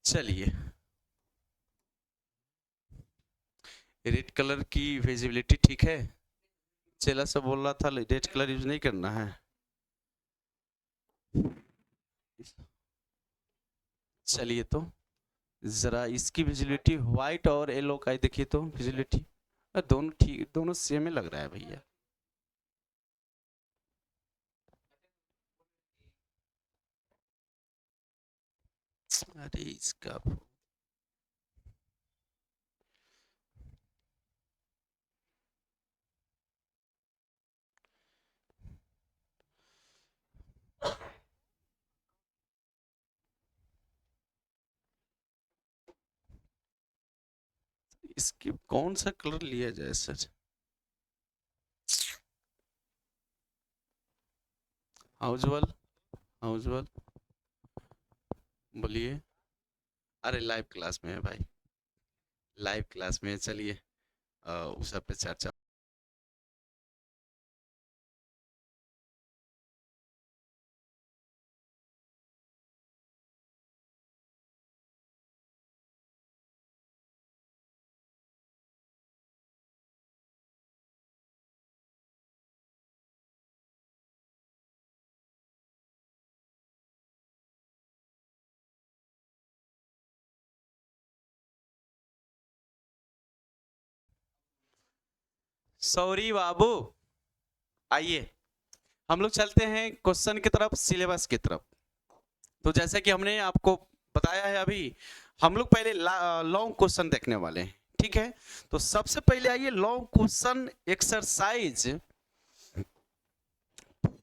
चलिए, red colour की visibility ठीक है। चेला से बोल रहा था रेड कलर यूज नहीं करना है। चलिए तो जरा इसकी विजिबिलिटी व्हाइट और येलो का देखिए तो विजिबिलिटी दोनों ठीक, दोनों सेम ही लग रहा है भैया। अरे इसका इसकी कौन सा कलर लिया जाए सर? हाउसवल, हाउसवल बोलिए। अरे लाइव क्लास में है भाई, लाइव क्लास में है। चलिए उस सब पे चर्चा। सॉरी बाबू, आइए हम लोग चलते हैं क्वेश्चन की तरफ, सिलेबस की तरफ। तो जैसे कि हमने आपको बताया है अभी, हम लोग पहले लॉन्ग क्वेश्चन देखने वाले हैं, ठीक है। तो सबसे पहले आइए लॉन्ग क्वेश्चन एक्सरसाइज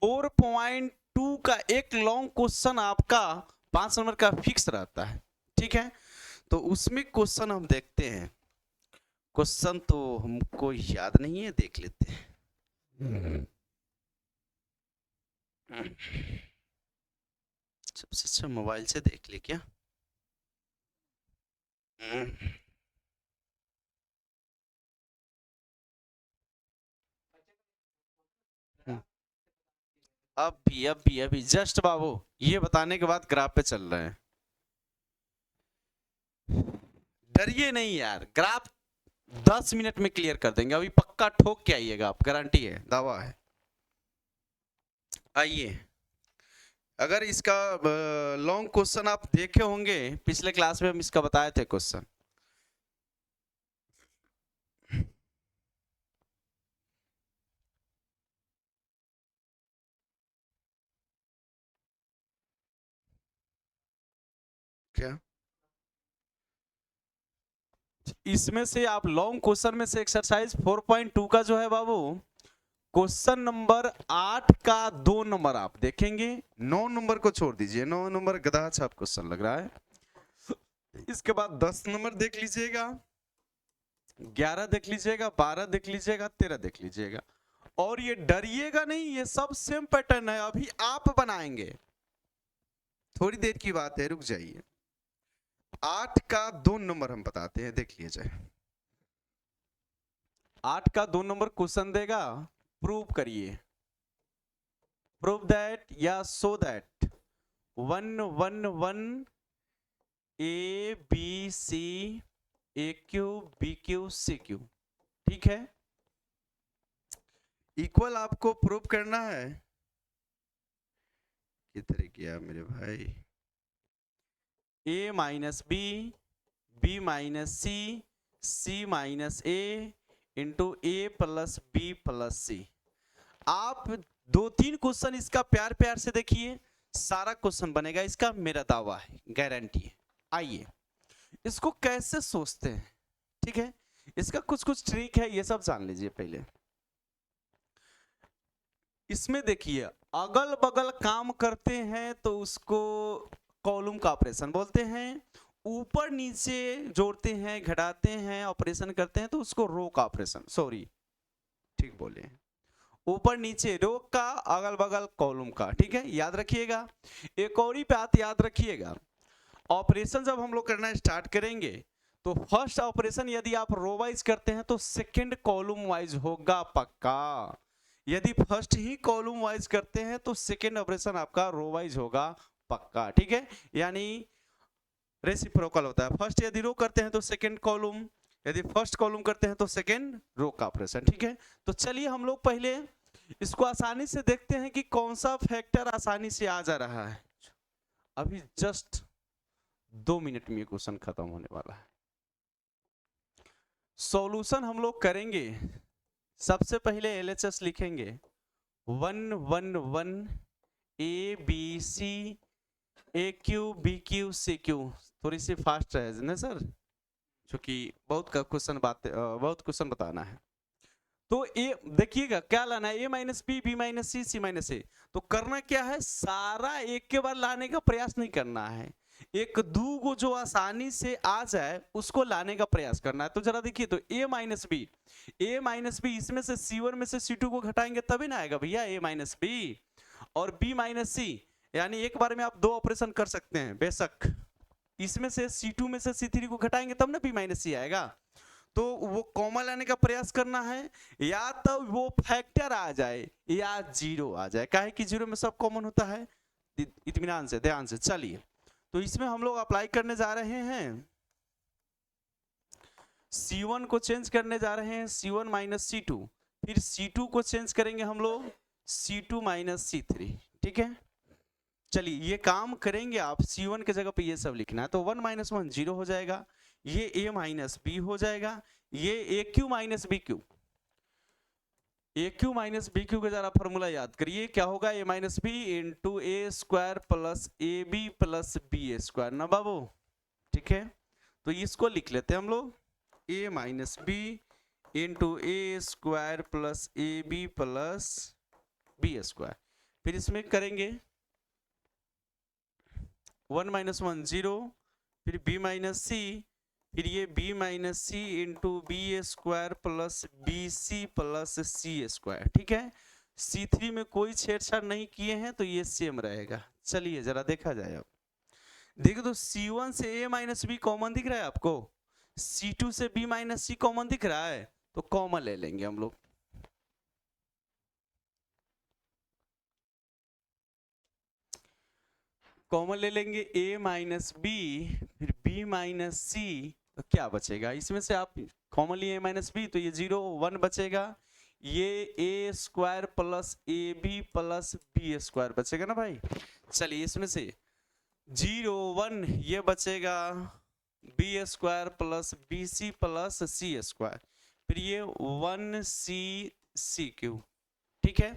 4.2 का एक लॉन्ग क्वेश्चन आपका 5 नंबर का फिक्स रहता है, ठीक है। तो उसमें क्वेश्चन हम देखते हैं। क्वेश्चन तो हमको याद नहीं है, देख लेते हैं। सबसे अच्छा मोबाइल से देख ले क्या? अभी जस्ट बाबू ये बताने के बाद ग्राफ पे चल रहे हैं। डरिए नहीं यार, ग्राफ 10 मिनट में क्लियर कर देंगे। अभी पक्का ठोक के आइएगा आप, गारंटी है, दावा है। आइए, अगर इसका लॉन्ग क्वेश्चन आप देखे होंगे, पिछले क्लास में हम इसका बताए थे क्वेश्चन। क्या इसमें से आप लॉन्ग क्वेश्चन में से एक्सरसाइज 4.2 का जो है बाबू, क्वेश्चन नंबर 8 का 2 नंबर आप देखेंगे। 9 नंबर को छोड़ दीजिए, 9 नंबर गधा छाप क्वेश्चन लग रहा है। इसके बाद 10 नंबर देख लीजिएगा, 11 देख लीजिएगा, 12 देख लीजिएगा, 13 देख लीजिएगा। और ये डरिएगा नहीं, ये सब सेम पैटर्न है, अभी आप बनाएंगे। थोड़ी देर की बात है, रुक जाइए। 8 का 2 नंबर हम बताते हैं, देख लीजिए। 8 का 2 नंबर क्वेश्चन देगा, प्रूव करिए। प्रूव दैट या so that 1 1 1 A B C A Q B Q C Q, ठीक है। इक्वल आपको प्रूव करना है। किधर गया मेरे भाई? a minus b, b minus c, c minus a into a plus b plus c. आप 2-3 क्वेश्चन इसका प्यार प्यार से देखिए, सारा क्वेश्चन बनेगा इसका, मेरा दावा है, गारंटी है। आइए इसको कैसे सोचते हैं, ठीक है। इसका कुछ कुछ ट्रिक है, ये सब जान लीजिए पहले। इसमें देखिए, अगल बगल काम करते हैं तो उसको कॉलम का ऑपरेशन बोलते हैं। ऊपर नीचे जोड़ते हैं, घटाते हैं, ऑपरेशन करते हैं तो उसको रो का ऑपरेशन, सॉरी ठीक बोले, ऊपर नीचे रो का, अगल बगल कॉलम का, ठीक है, याद रखिएगा। एक और ही बात याद रखिएगा, ऑपरेशन जब हम लोग करना स्टार्ट करेंगे तो फर्स्ट ऑपरेशन यदि आप रो वाइज करते हैं तो सेकंड कॉलम वाइज होगा पक्का। यदि फर्स्ट ही कॉलम वाइज करते हैं तो सेकंड ऑपरेशन आपका रो वाइज होगा पक्का, ठीक है। यानी रेसिप्रोकल होता है। फर्स्ट यदि रो करते हैं तो सेकंड कॉलम, यदि फर्स्ट कॉलम करते हैं तो सेकंड रो का ऑपरेशन, ठीक है। तो चलिए हम लोग पहले इसको आसानी से देखते हैं कि कौन सा फैक्टर आसानी से आ जा रहा है। अभी जस्ट 2 मिनट में ये क्वेश्चन खत्म होने वाला है। सॉल्यूशन हम लोग करेंगे, सबसे पहले LHS लिखेंगे 1 1 1 ABC AQ BQ CQ। थोड़ी सी फास्ट है ना सर, क्योंकि बहुत क्वेश्चन बताना है। तो ए देखिएगा क्या लाना है, A minus b, B minus c, C minus a. तो करना क्या है, सारा एक के बाद लाने का प्रयास नहीं करना है, एक दो को जो आसानी से आ जाए उसको लाने का प्रयास करना है। तो जरा देखिए, तो A माइनस बी, इसमें से C1 में से C2 को घटाएंगे तभी ना आएगा भैया A माइनस बी, और B माइनस C, यानी एक बार में आप 2 ऑपरेशन कर सकते हैं बेशक। इसमें से C2 में से C3 को घटाएंगे तब ना B माइनस C आएगा। तो वो कॉमन लाने का प्रयास करना है, या तो वो फैक्टर आ जाए या जीरो आ जाए, काहे कि जीरो में सब कॉमन होता है। इत्मीनान से, ध्यान से चलिए। तो इसमें हम लोग अप्लाई करने जा रहे हैं, C1 को चेंज करने जा रहे हैं C1 माइनस C2, फिर C2 को चेंज करेंगे हम लोग C2 माइनस C3, ठीक है। चलिए ये काम करेंगे आप, C1 के जगह पे ये सब लिखना है। तो 1 माइनस 1 जीरो हो जाएगा, ये A माइनस बी हो जाएगा, ये AQ minus BQ, AQ minus BQ का जरा फॉर्मूला याद करिए, क्या होगा, A minus B into A square plus AB plus B square ना बाबू, ठीक है। तो इसको लिख लेते हैं हम लोग, A minus B into A square plus AB plus B square. फिर इसमें करेंगे 1 माइनस 1 जीरो, फिर B माइनस सी, फिर ये B minus c into b square plus BC plus C square, ठीक है। C3 में कोई छेड़छाड़ नहीं किए हैं तो ये सेम रहेगा। चलिए जरा देखा जाए, अब देखो तो C1 से A माइनस बी कॉमन दिख रहा है आपको, C2 से B माइनस सी कॉमन दिख रहा है, तो कॉमन ले लेंगे हम लोग। कॉमन ले लेंगे A माइनस बी, फिर B माइनस सी, तो क्या बचेगा, इसमें से आप कॉमन लिए A माइनस बी, तो ये 0 1 बचेगा, ये A square plus AB plus B square बचेगा ना भाई। चलिए इसमें से 0 1 ये बचेगा B square plus BC plus C square, फिर ये 1C CQ, ठीक है।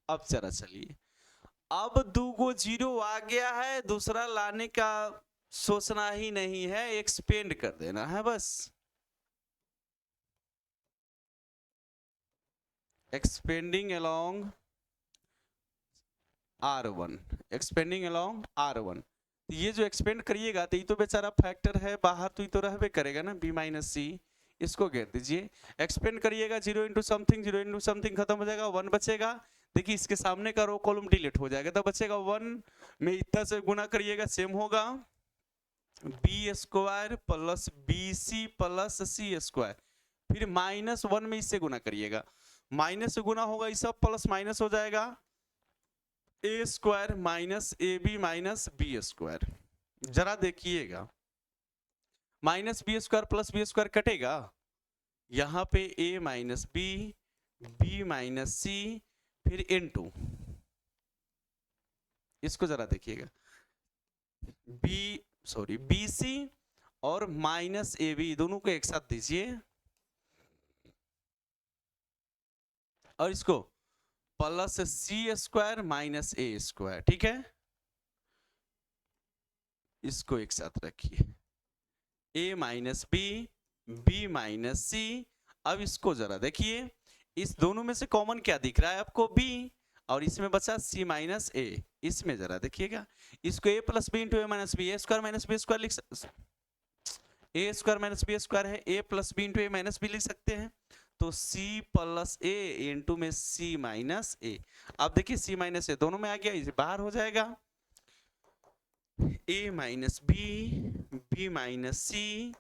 अब जरा चलिए, अब 2 को 0 आ गया है, दूसरा लाने का सोचना ही नहीं है, एक्सपेंड कर देना है बस। Expanding along R1, expanding along R1। ये जो एक्सपेंड करिएगा तो ये तो बेचारा फैक्टर है बाहर, तो ये तो रहबे करेगा ना B माइनस सी, इसको घेर दीजिए। एक्सपेंड करिएगा 0 इंटू समथिंग खत्म हो जाएगा, 1 बचेगा। देखिए इसके सामने का रो कॉलम डिलीट हो जाएगा, तो बचेगा 1 में इतना से गुना करिएगा, सेम होगा B square plus BC plus C square, फिर माइनस 1 में इससे गुना करिएगा, माइनस से गुना होगा, इस सब प्लस माइनस हो जाएगा, A square minus AB minus B square. जरा देखिएगा, minus B square plus B square कटेगा, यहाँ पे A minus B, B minus C, फिर इनटू, इसको जरा देखिएगा, BC और माइनस AB दोनों को एक साथ दीजिए, और इसको plus C square minus A square, ठीक है। इसको एक साथ रखिए, A minus B, B minus C। अब इसको जरा देखिए, इस दोनों में से कॉमन क्या दिख रहा है आपको, B, और इसमें बचा C माइनस A। इसमें जरा देखिएगा, इसको A plus B into A minus B, A square minus B square लिख, A square minus B square है, A plus B into A minus B लिख सकते हैं, तो C प्लस A इंटू में C माइनस A। अब देखिए C minus A दोनों में आ गया, इसे बाहर हो जाएगा, A minus B, B minus C,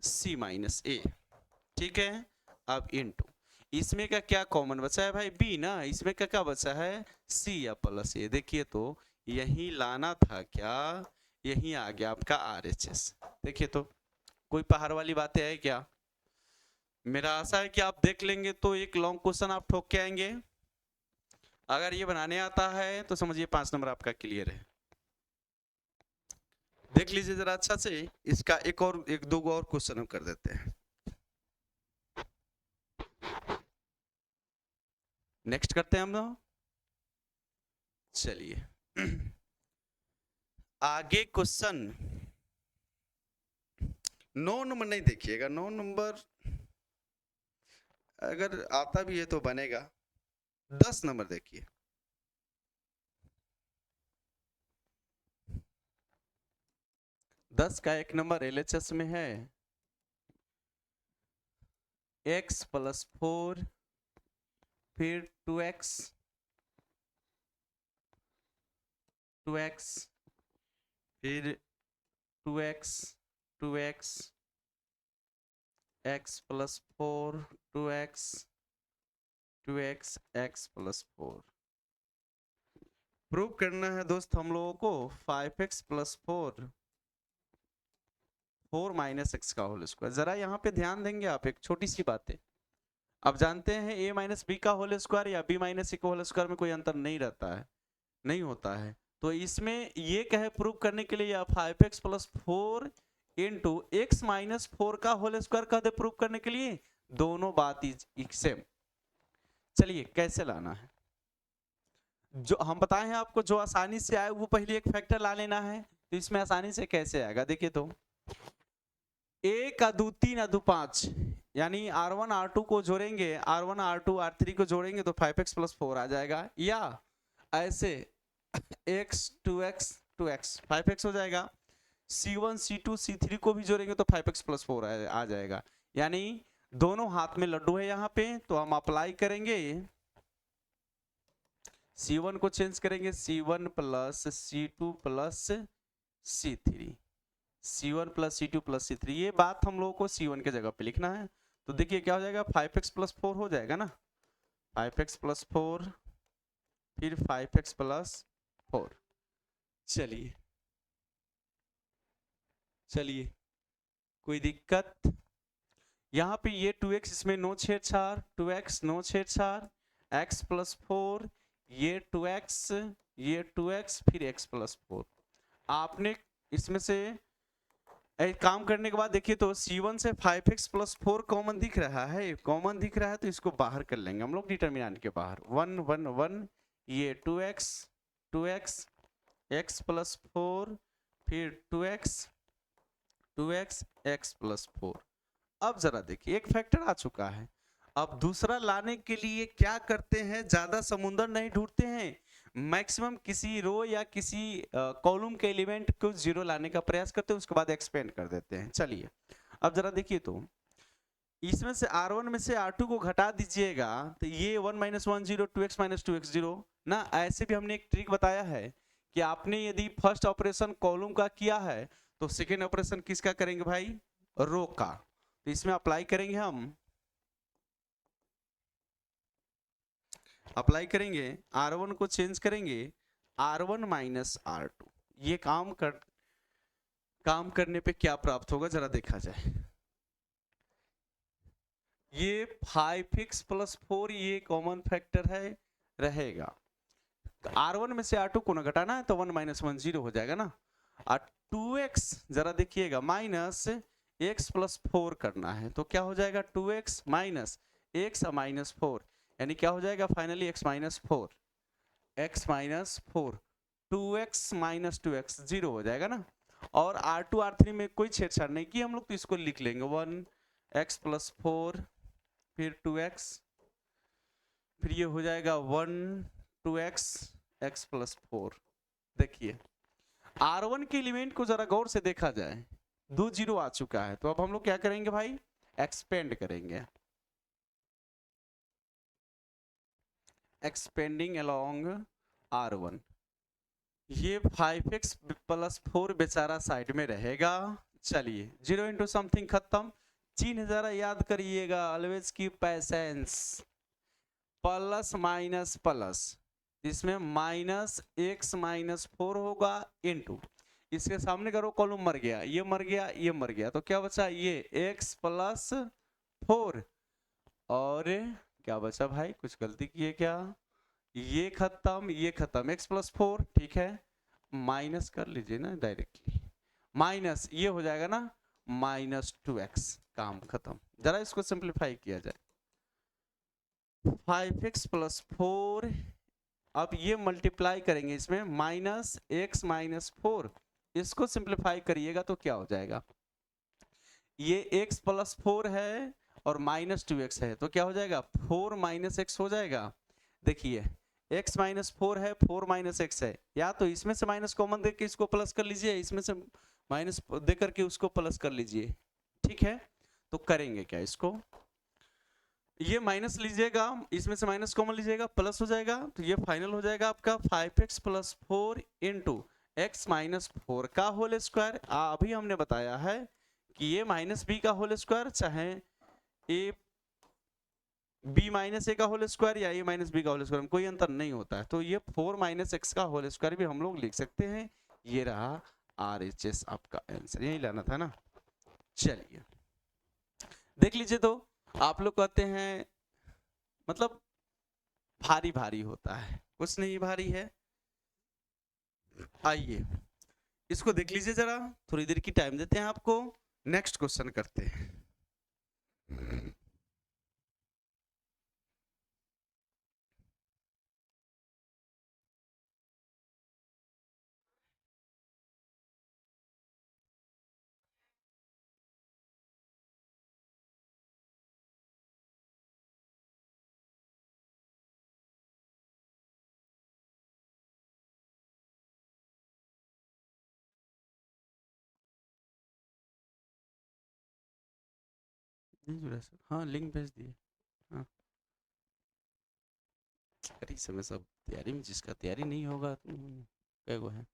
C minus A, ठीक है। अब इंटू, इसमें का क्या कॉमन बचा है भाई, B ना, इसमें का क्या बचा है C या प्लस A। देखिए तो यही लाना था क्या, यही आ गया आपका RHS। देखिए तो कोई पहाड़ वाली बातें है क्या? मेरा आशा है कि आप देख लेंगे तो एक लॉन्ग क्वेश्चन आप ठोक के आएंगे। अगर ये बनाने आता है तो समझिए 5 नंबर आपका क्लियर है। देख लीजिए जरा अच्छा से, इसका एक दो और क्वेश्चन हम कर देते हैं। नेक्स्ट करते हैं हम लोग। चलिए आगे क्वेश्चन 9 नंबर नहीं देखिएगा, 9 नंबर अगर आता भी है तो बनेगा। 10 नंबर देखिए। 10 का एक नंबर LHS में है x + 4 फिर 2x फिर 2x 2x x + 4 2x 2x x + 4। Prove करना है दोस्त हम लोगों को 5x + 4 4 - x का होल स्क्वायर। जरा यहाँ पे ध्यान देंगे आप, एक छोटी सी बात है। अब जानते हैं a - b का होल स्क्वायर या b - c का होल स्क्वायर में कोई अंतर नहीं रहता है, नहीं होता है। तो इसमें ये कहे प्रूव करने के लिए या 5x + 4 इंटू x - 4 का होल स्क्वायर कहते प्रूव करने के लिए, दोनों बात सेम। चलिए कैसे लाना है, जो हम बताए हैं आपको, जो आसानी से आए वो पहले एक फैक्टर ला लेना है। तो इसमें आसानी से कैसे आएगा देखिए तो, a का 2 3 अदू 5 यानी R1 R2 को जोड़ेंगे, R1 R2 R3 को जोड़ेंगे तो 5x + 4 आ जाएगा। या ऐसे x 2x 2x 5x हो जाएगा। C1 C2 C3 को भी जोड़ेंगे तो 5x + 4 आ जाएगा। यानी दोनों हाथ में लड्डू है यहाँ पे, तो हम अप्लाई करेंगे। C1 को चेंज करेंगे C1 + C2 + C3, C1 + C2 + C3। ये बात हम लोगों को C1 के जगह पे लिखना है। तो देखिए क्या हो जाएगा, 5x + 4 हो जाएगा ना, 5x + 4 फिर 5x + 4। चलिए चलिए कोई दिक्कत? यहाँ पे ये 2x इसमें 9 छेड़छाड़, 2x 9 छेड़छाड़, x + 4 ये 2x फिर x + 4। आपने इसमें से एक काम करने के बाद देखिए तो C1 से 5x + 4 कॉमन दिख रहा है, कॉमन दिख रहा है तो इसको बाहर कर लेंगे हम लोग डिटरमिनेंट के बाहर। 1 1 1 ये 2x x + 4 फिर 2x x + 4। अब जरा देखिए एक फैक्टर आ चुका है। अब दूसरा लाने के लिए क्या करते हैं, ज्यादा समुंदर नहीं ढूंढते हैं, मैक्सिमम किसी रो या किसी कॉलम के एलिमेंट को 0 लाने का प्रयास करते हैं, उसके बाद एक्सपेंड कर देते हैं। चलिए अब जरा देखिए तो, इसमें से R1 में से R2 को घटा दीजिएगा तो ये 1 - 1 0 2x - 2x 0 ना। ऐसे भी हमने एक ट्रिक बताया है कि आपने यदि फर्स्ट ऑपरेशन कॉलम का किया है तो सेकेंड ऑपरेशन किसका करेंगे भाई, रो का। तो इसमें अप्लाई करेंगे, हम अप्लाई करेंगे, R1 को चेंज करेंगे R1 - R2। ये काम करने पे क्या प्राप्त होगा जरा देखा जाए। ये 5x + 4 ये कॉमन फैक्टर है रहेगा। तो R1 में से R2 को ना घटाना है तो 1 - 1 0 हो जाएगा ना। और 2x जरा देखिएगा माइनस x + 4 करना है तो क्या हो जाएगा, 2x - x - 4 यानी क्या हो जाएगा फाइनली x - 4 2x - 2x 0 हो जाएगा ना। और R2 R3 में कोई छेड़छाड़ नहीं की हम लोग, तो इसको लिख लेंगे 1x + 4 फिर 2x फिर ये हो जाएगा 1 2x x + 4। देखिए R1 के एलिमेंट को जरा गौर से देखा जाए, 2 0 आ चुका है। तो अब हम लोग क्या करेंगे भाई, एक्सपेंड करेंगे, एक्सपेंडिंग अलोंग R1। ये 5x + 4 बेचारा साइड में रहेगा। चलिए 0 इंटू समथिंग खत्म। चिन्ह जरा याद करिएगा, ऑलवेज की पैसेंस, प्लस माइनस प्लस, इसमें -x - 4 होगा इंटू इसके सामने करो, कॉलम मर गया, ये मर गया, ये मर गया, तो क्या बचा, ये x प्लस 4, और क्या बचा भाई, कुछ गलती की है क्या, ये खत्म, ये खत्म, x प्लस 4, ठीक है, माइनस कर लीजिए ना डायरेक्टली, माइनस ये हो जाएगा ना -2x, काम खत्म। जरा इसको सिंप्लीफाई किया जाए, 5x प्लस 4, अब ये मल्टीप्लाई करेंगे इसमें -x माइनस 4, इसको सिंप्लीफाई करिएगा तो क्या हो जाएगा, ये x प्लस 4 है और -2x है, तो क्या हो जाएगा 4 माइनस x हो जाएगा। देखिए x माइनस 4 है, 4 माइनस x है, या तो इसमें से माइनस कॉमन देकर इसको प्लस कर लीजिए, इसमें से माइनस देकर के उसको प्लस कर लीजिए, ठीक है। तो करेंगे क्या, इसको ये माइनस लीजिएगा, इसमें से माइनस कॉमन लीजिएगा, प्लस हो जाएगा, तो ये फाइनल हो जाएगा आपका 5x plus 4 into x minus 4 का होल स्क्वायर। अभी हमने बताया है कि ये माइनस बी का होल स्क्वायर चाहे ए बी माइनस ए का होल स्क्वायर या ए माइनस बी का होल स्क्वायर में कोई अंतर नहीं होता है, तो ये 4 माइनस एक्स का होल स्क्वायर भी हम लोग लिख सकते हैं। ये रहा RHS आपका आंसर, यही लाना था ना। चलिए देख लीजिए, तो आप लोग कहते हैं मतलब भारी भारी होता है, कुछ नहीं भारी है। आइए इसको देख लीजिए जरा, थोड़ी देर की टाइम देते हैं आपको, नेक्स्ट क्वेश्चन करते हैं। नहीं जुड़ा सर, हाँ लिंक भेज दिए। हाँ अरे समय सब तैयारी में, जिसका तैयारी नहीं होगा क्या वो है,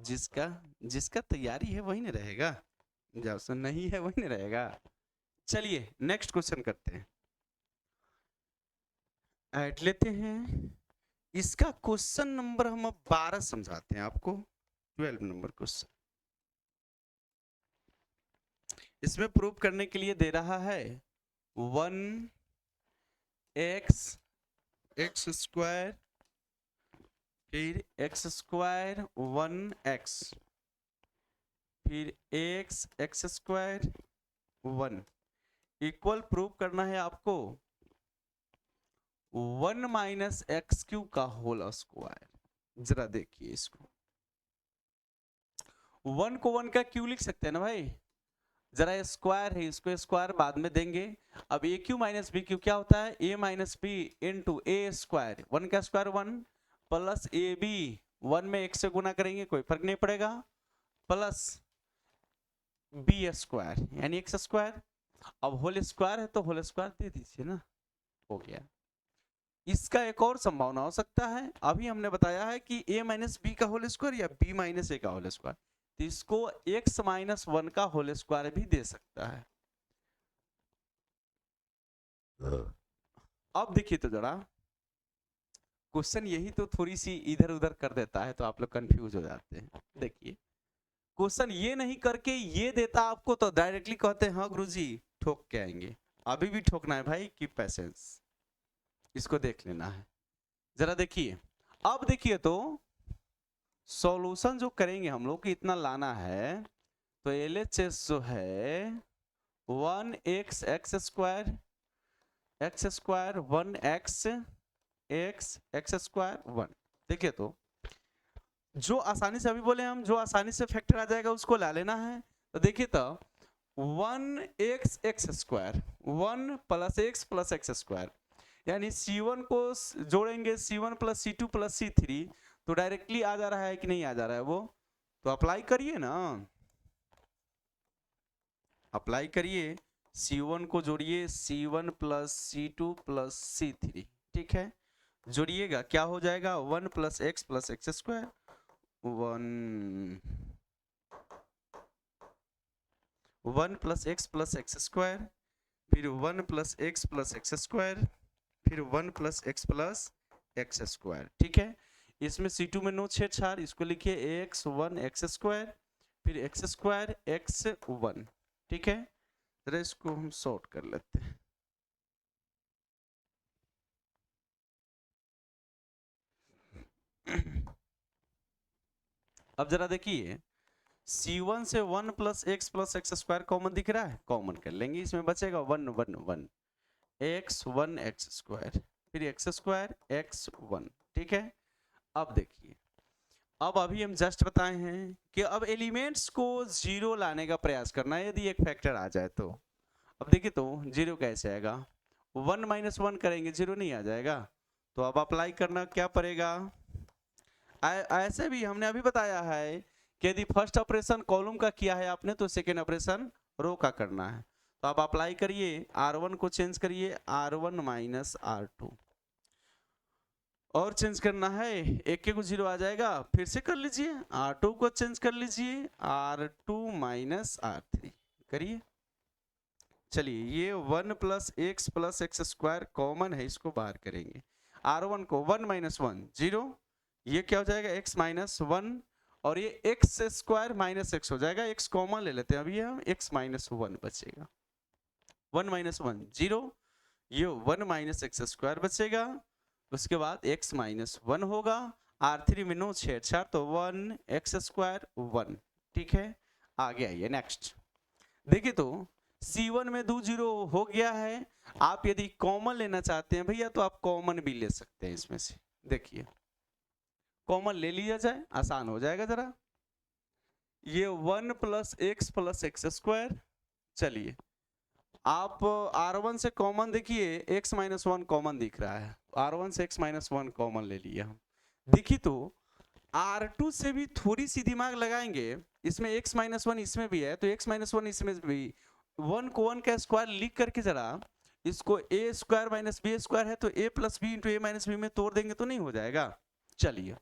जिसका जिसका तैयारी है वही नहीं रहेगा, जब नहीं है वही नहीं रहेगा। चलिए नेक्स्ट क्वेश्चन करते हैं, ऐड लेते हैं। इसका क्वेश्चन नंबर हम अब 12 समझाते हैं आपको, 12 नंबर क्वेश्चन। इसमें प्रूव करने के लिए दे रहा है 1x एक्स स्क्वायर, फिर x स्क्वायर 1x, फिर x स्क्वायर 1 इक्वल प्रूव करना है आपको 1 माइनस एक्स क्यू का होल स्क्वायर। जरा देखिए इसको, 1 को 1 का क्यू लिख सकते हैं ना भाई, जरा स्क्वायर है, इसको स्क्वायर बाद में देंगे। अब ए क्यू माइनस बी क्यू क्या होता है, ए माइनस बी इंटू ए स्क्वायर, 1 का स्क्वायर 1 प्लस ए बी, 1 में x से गुना करेंगे कोई फर्क नहीं पड़ेगा, प्लस बी स्क्वायर यानी एक्स स्क्वायर। अब होल स्क्वायर है तो होल स्क्वायर दे दीजिए ना, हो गया। इसका एक और संभावना हो सकता है, अभी हमने बताया है कि a माइनस बी का होल स्क्वायर या b माइनस ए का होल स्क्वायर, तो इसको x माइनस 1 का होल स्क्वायर भी दे सकता है। अब देखिए तो जरा क्वेश्चन यही तो थोड़ी सी इधर उधर कर देता है, तो आप लोग कंफ्यूज हो जाते हैं। देखिए क्वेश्चन ये नहीं करके ये देता आपको तो डायरेक्टली कहते हैं हाँ गुरुजी ठोक के आएंगे। अभी भी ठोकना है भाई, की पैसेंस, इसको देख लेना है। जरा देखिए, अब देखिए तो सॉल्यूशन जो करेंगे हम लोग, इतना लाना है, तो LHS जो है 1x x square 1x x square 1। देखिए तो जो आसानी से, अभी बोले हम जो आसानी से फैक्टर आ जाएगा उसको ला लेना है। तो देखिए तो 1x x square 1 plus x square, यानी C1 को जोड़ेंगे C1 plus C2 plus C3, तो डायरेक्टली आ जा रहा है कि नहीं आ जा रहा है वो, तो अप्लाई करिए ना, अप्लाई करिए। C1 को जोड़िए C1 plus C2 plus C3, ठीक है, जोड़िएगा क्या हो जाएगा 1 plus x square 1 plus x square, फिर 1 प्लस एक्स स्क्वायर, फिर 1 प्लस एक्स स्क्वायर, ठीक है। इसमें C2 में नो छेड़छाड़, इसको लिखिए x1 x स्क्वायर फिर x स्क्वायर x1, ठीक है। जरा इसको हम सॉर्ट कर लेते हैं। अब जरा देखिए C1 से 1 प्लस x स्क्वायर कॉमन दिख रहा है, कॉमन कर लेंगे, इसमें बचेगा 1 1 1 x1 x स्क्वायर फिर x स्क्वायर x1, ठीक है। अब देखिए, अब अभी हम जस्ट बताए हैं कि अब एलिमेंट्स को जीरो लाने का प्रयास करना है यदि एक फैक्टर आ जाए तो। अब देखिए तो जीरो कैसे आएगा, 1 माइनस 1 करेंगे जीरो नहीं आ जाएगा, तो अब अप्लाई करना क्या पड़ेगा। ऐसे भी हमने अभी बताया है कि यदि फर्स्ट ऑपरेशन कॉलम का किया है आपने तो सेकेंड ऑपरेशन रो का करना है। तो आप अप्लाई करिए, R1 को चेंज करिए R1 माइनस R2, और चेंज करना है एक को जीरो आ जाएगा, फिर से कर लीजिए R2 को चेंज कर लीजिए R2 माइनस R3 करिए। चलिए ये 1 प्लस एक्स स्क्वायर कॉमन है, इसको बाहर करेंगे। R1 को 1 माइनस 1 जीरो, ये क्या हो जाएगा x माइनस 1, और ये एक्स स्क्वायर माइनस एक्स हो जाएगा, x कॉमन ले लेते हैं अभी हम, x माइनस 1 बचेगा, 1 माइनस 1 जीरो, ये 1 माइनस एक्स स्क्वायर बचेगा, उसके बाद x माइनस 1 होगा, R3 में नो छेड़छाड़ तो 1 एक्स स्क्वायर 1, ठीक है। आगे आइए नेक्स्ट, देखिए तो C1 में 2 जीरो हो गया है। आप यदि कॉमन लेना चाहते हैं भैया तो आप कॉमन भी ले सकते हैं इसमें से, देखिए कॉमन ले लिया जाए, आसान हो जाएगा जरा। ये 1 प्लस एक्स स्क्वायर, चलिए आप R1 से कॉमन देखिए, x माइनस 1 कॉमन दिख रहा है, R1 से x माइनस 1 कॉमन ले लिया हम। देखिए तो R2 से भी थोड़ी सी दिमाग लगाएंगे, इसमें x माइनस 1 इसमें भी है तो x माइनस 1 इसमें भी, 1 को 1 का स्क्वायर लिख करके जरा इसको a square minus B square है तो a plus B into A minus B में तोड़ देंगे तो नहीं हो जाएगा। चलिए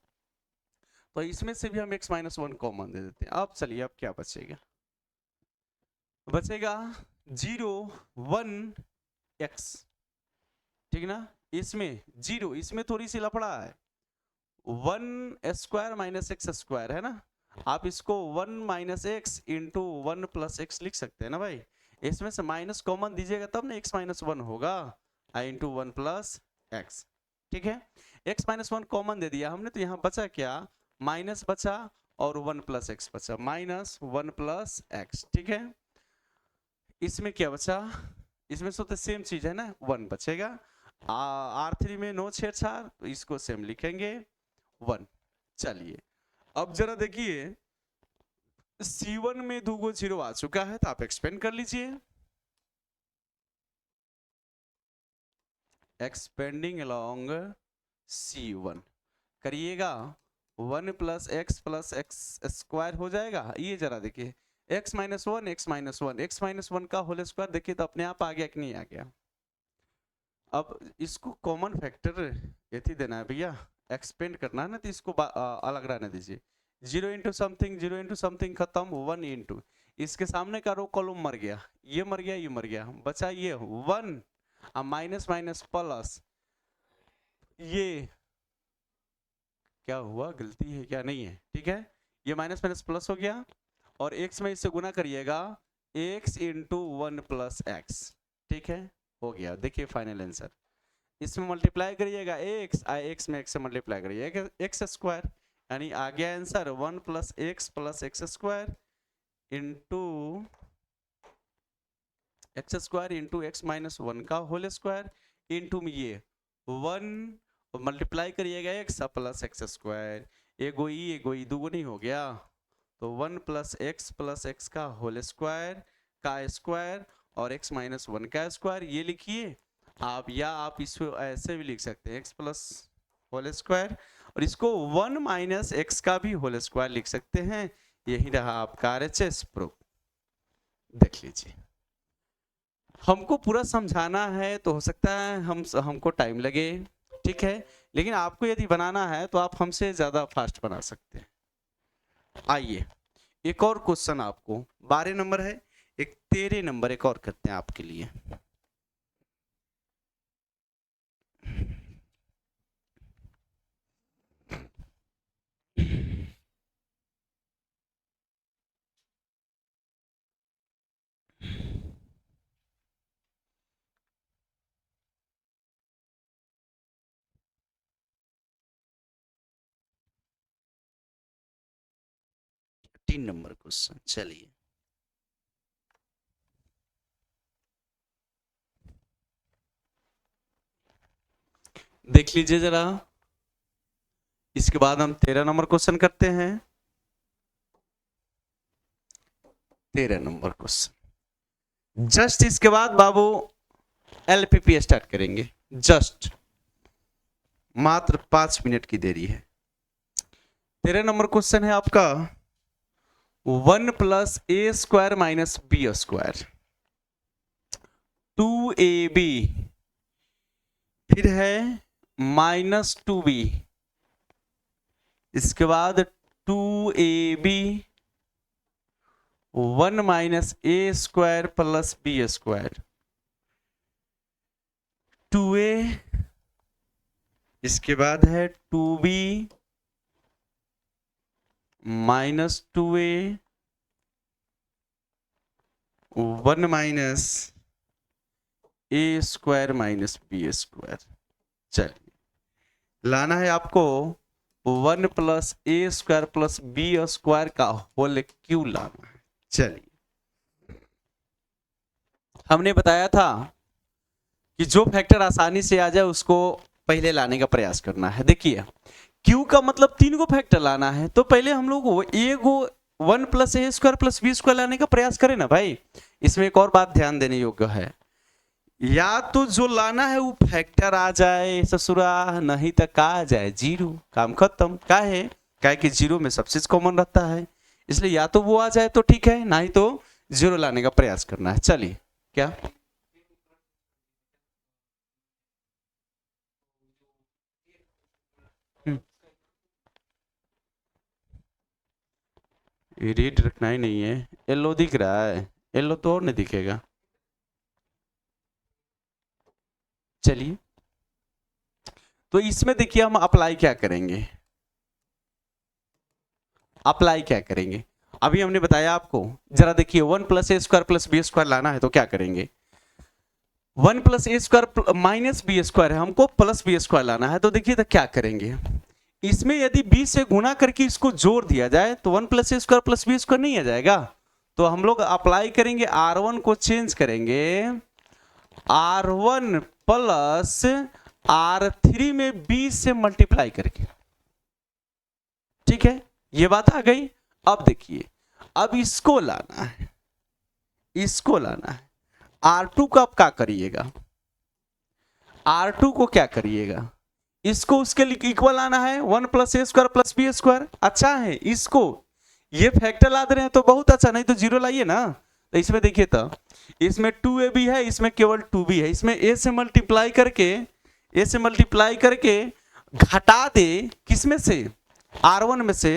तो इसमें से भी हम x माइनस 1 कॉमन दे देते हैं। अब चलिए अब क्या बचेगा, बचेगा 0 1 x, ठीक ना। इसमें जीरो, इसमें थोड़ी सी लफड़ा है, 1 स्क्वायर माइनस एक्स स्क्वायर है ना, आप इसको 1 minus x into 1 plus x लिख सकते हैं ना भाई। इसमें से माइनस कॉमन दीजिएगा तब ना x माइनस 1 होगा, आई इंटू 1 प्लस एक्स, ठीक है। x माइनस 1 कॉमन दे दिया हमने तो यहाँ बचा क्या, माइनस बचा और 1 प्लस एक्स बचा, माइनस 1 प्लस एक्स, ठीक है। इसमें क्या बचा, इसमें तो सेम चीज है ना, 1 बचेगा। R3 में नो छेड़छाड़ तो इसको सेम लिखेंगे 1। चलिए अब जरा देखिए C1 में 2 गो जीरो आ चुका है तो आप एक्सपेंड कर लीजिए, एक्सपेंडिंग अलोंग C1 करिएगा, 1 प्लस एक्स स्क्वायर हो जाएगा। ये जरा देखिए x माइनस 1 एक्स माइनस 1 का होल स्क्वायर, देखिए तो अपने आप आ गया कि नहीं आ गया। अब इसको कॉमन फैक्टर यदि देना है भैया, एक्सपेंड करना है ना, तो इसको अलग रहने दीजिए, 0 इंटू समथिंग खत्म, 1 इंटू इसके सामने का रो कॉलम मर गया, ये मर गया, ये मर गया, बचा ये 1, अब माइनस माइनस प्लस, ये क्या हुआ, गलती है क्या, नहीं है, ठीक है। ये माइनस माइनस प्लस हो गया और x में इससे गुना करिएगा, x इंटू 1 प्लस एक्स, ठीक है, हो गया। देखिए फाइनल आंसर, इसमें मल्टीप्लाई करिएगा x में x से मल्टीप्लाई करिएगा एक्स स्क्वायर, यानी आ गया answer 1 plus x square into x square into x minus 1 का होल स्क्वायर इंटू में ये 1 मल्टीप्लाई करिएगा x प्लस एक्स स्क्वायर, एगो ई दो नहीं हो गया तो 1 प्लस एक्स का होल स्क्वायर का स्क्वायर और x माइनस 1 का स्क्वायर, ये लिखिए आप, या आप इसको ऐसे भी लिख सकते हैं x प्लस होल स्क्वायर और इसको 1 माइनस एक्स का भी होल स्क्वायर लिख सकते हैं। यही रहा आपका RHS प्रूफ, देख लीजिए। हमको पूरा समझाना है तो हो सकता है हमको टाइम लगे, ठीक है, लेकिन आपको यदि बनाना है तो आप हमसे ज्यादा फास्ट बना सकते हैं। आइए एक और क्वेश्चन आपको, 12 नंबर है, एक 13 नंबर एक और करते हैं आपके लिए। 13 नंबर क्वेश्चन। चलिए देख लीजिए जरा, इसके बाद हम 13 नंबर क्वेश्चन करते हैं। 13 नंबर क्वेश्चन, जस्ट इसके बाद बाबू एलपीपी स्टार्ट करेंगे। जस्ट मात्र 5 मिनट की देरी है। 13 नंबर क्वेश्चन है आपका 1 प्लस ए square minus B square 2ab, फिर है माइनस 2b, इसके बाद 2ab 1 माइनस ए square plus B square 2a, इसके बाद है 2b माइनस 2a 1 माइनस ए स्क्वायर माइनस बी स्क्वायर। चलिए लाना है आपको 1 प्लस ए स्क्वायर प्लस बी स्क्वायर का होल क्यूब लाना है। चलिए हमने बताया था कि जो फैक्टर आसानी से आ जाए उसको पहले लाने का प्रयास करना है। देखिए क्यू का मतलब 3 को फैक्टर लाना है, तो पहले हम लोग ए को 1 प्लस ए स्क्वायर प्लस बी स्क्वायर लाने का प्रयास करें ना भाई। इसमें एक और बात ध्यान देने योग्य है, या तो जो लाना है वो फैक्टर आ जाए ससुरा, नहीं तो का आ जाए जीरो, काम खत्म। का है क्या कि जीरो में सब चीज कॉमन रहता है, इसलिए या तो वो आ जाए तो ठीक है, नहीं तो जीरो लाने का प्रयास करना है। चलिए क्या रेड रखना ही नहीं है, येलो दिख रहा है, येलो तो और नहीं दिखेगा। चलिए तो इसमें देखिए हम अप्लाई क्या करेंगे, अप्लाई क्या करेंगे अभी हमने बताया आपको। जरा देखिए 1 प्लस ए स्क्वायर प्लस बी स्क्वायर लाना है तो क्या करेंगे, 1 प्लस ए स्क्वायर माइनस बी स्क्वायर है, हमको प्लस बी स्क्वायर लाना है। तो देखिए तो क्या करेंगे, इसमें यदि b से गुना करके इसको जोड़ दिया जाए तो 1 प्लस ए स्क्वायर प्लस बी स्क्वायर नहीं आ जाएगा। तो हम लोग अप्लाई करेंगे, R1 को चेंज करेंगे R1 प्लस R3 में b से मल्टीप्लाई करके। ठीक है, ये बात आ गई। अब देखिए अब इसको लाना है, इसको लाना है। R2 का आप क्या करिएगा, R2 को क्या करिएगा, इसको उसके लिए इक्वल आना है 1 प्लस ए स्क्वायर प्लस बी स्क्वायर। अच्छा है, इसको ये फैक्टर ला दे रहे हैं तो बहुत अच्छा, नहीं तो जीरो लाइए ना। तो इसमें देखिए तो इसमें 2ab है, इसमें केवल 2b है, इसमें a से मल्टीप्लाई करके, a से मल्टीप्लाई करके घटा दे किसमें से, R1 में से,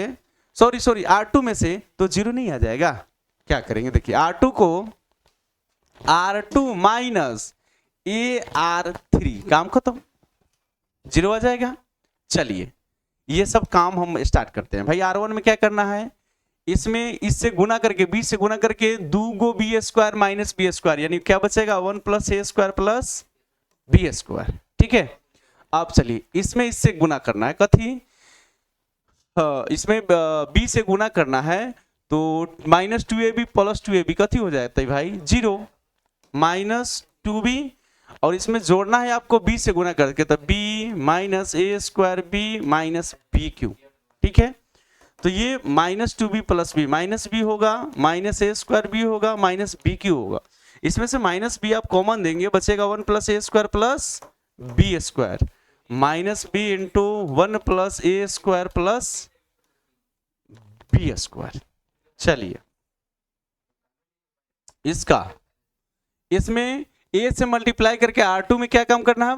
सॉरी R2 में से, तो जीरो नहीं आ जाएगा। क्या करेंगे देखिए R2 को R2 माइनस AR3, काम खत्म, जीरो आ जाएगा। चलिए ये सब काम हम स्टार्ट करते हैं भाई। R1 में क्या करना है, इसमें इससे गुना करके, b से गुना करके 2 गो b square minus B square, यानी क्या बचेगा 1 प्लस ए स्क्वायर प्लस बी स्क्वायर। ठीक है, अब चलिए इसमें इससे गुना करना है कथी, इसमें b से गुना करना है तो माइनस 2ab प्लस 2ab कथी हो जाता है भाई जीरो, माइनस 2b, और इसमें जोड़ना है आपको b से गुना करके, तो b माइनस ए square b minus b q. ठीक है, तो ये minus 2b plus b minus b होगा, माइनस ए स्क्वायर बी होगा, माइनस बी क्यू होगा। इसमें से माइनस बी आप कॉमन देंगे, बचेगा 1 प्लस ए square plus B square minus B into 1 plus ए स्क्वायर प्लस बी स्क्वायर। चलिए इसका, इसमें a से मल्टीप्लाई करके R2 में क्या काम करना है,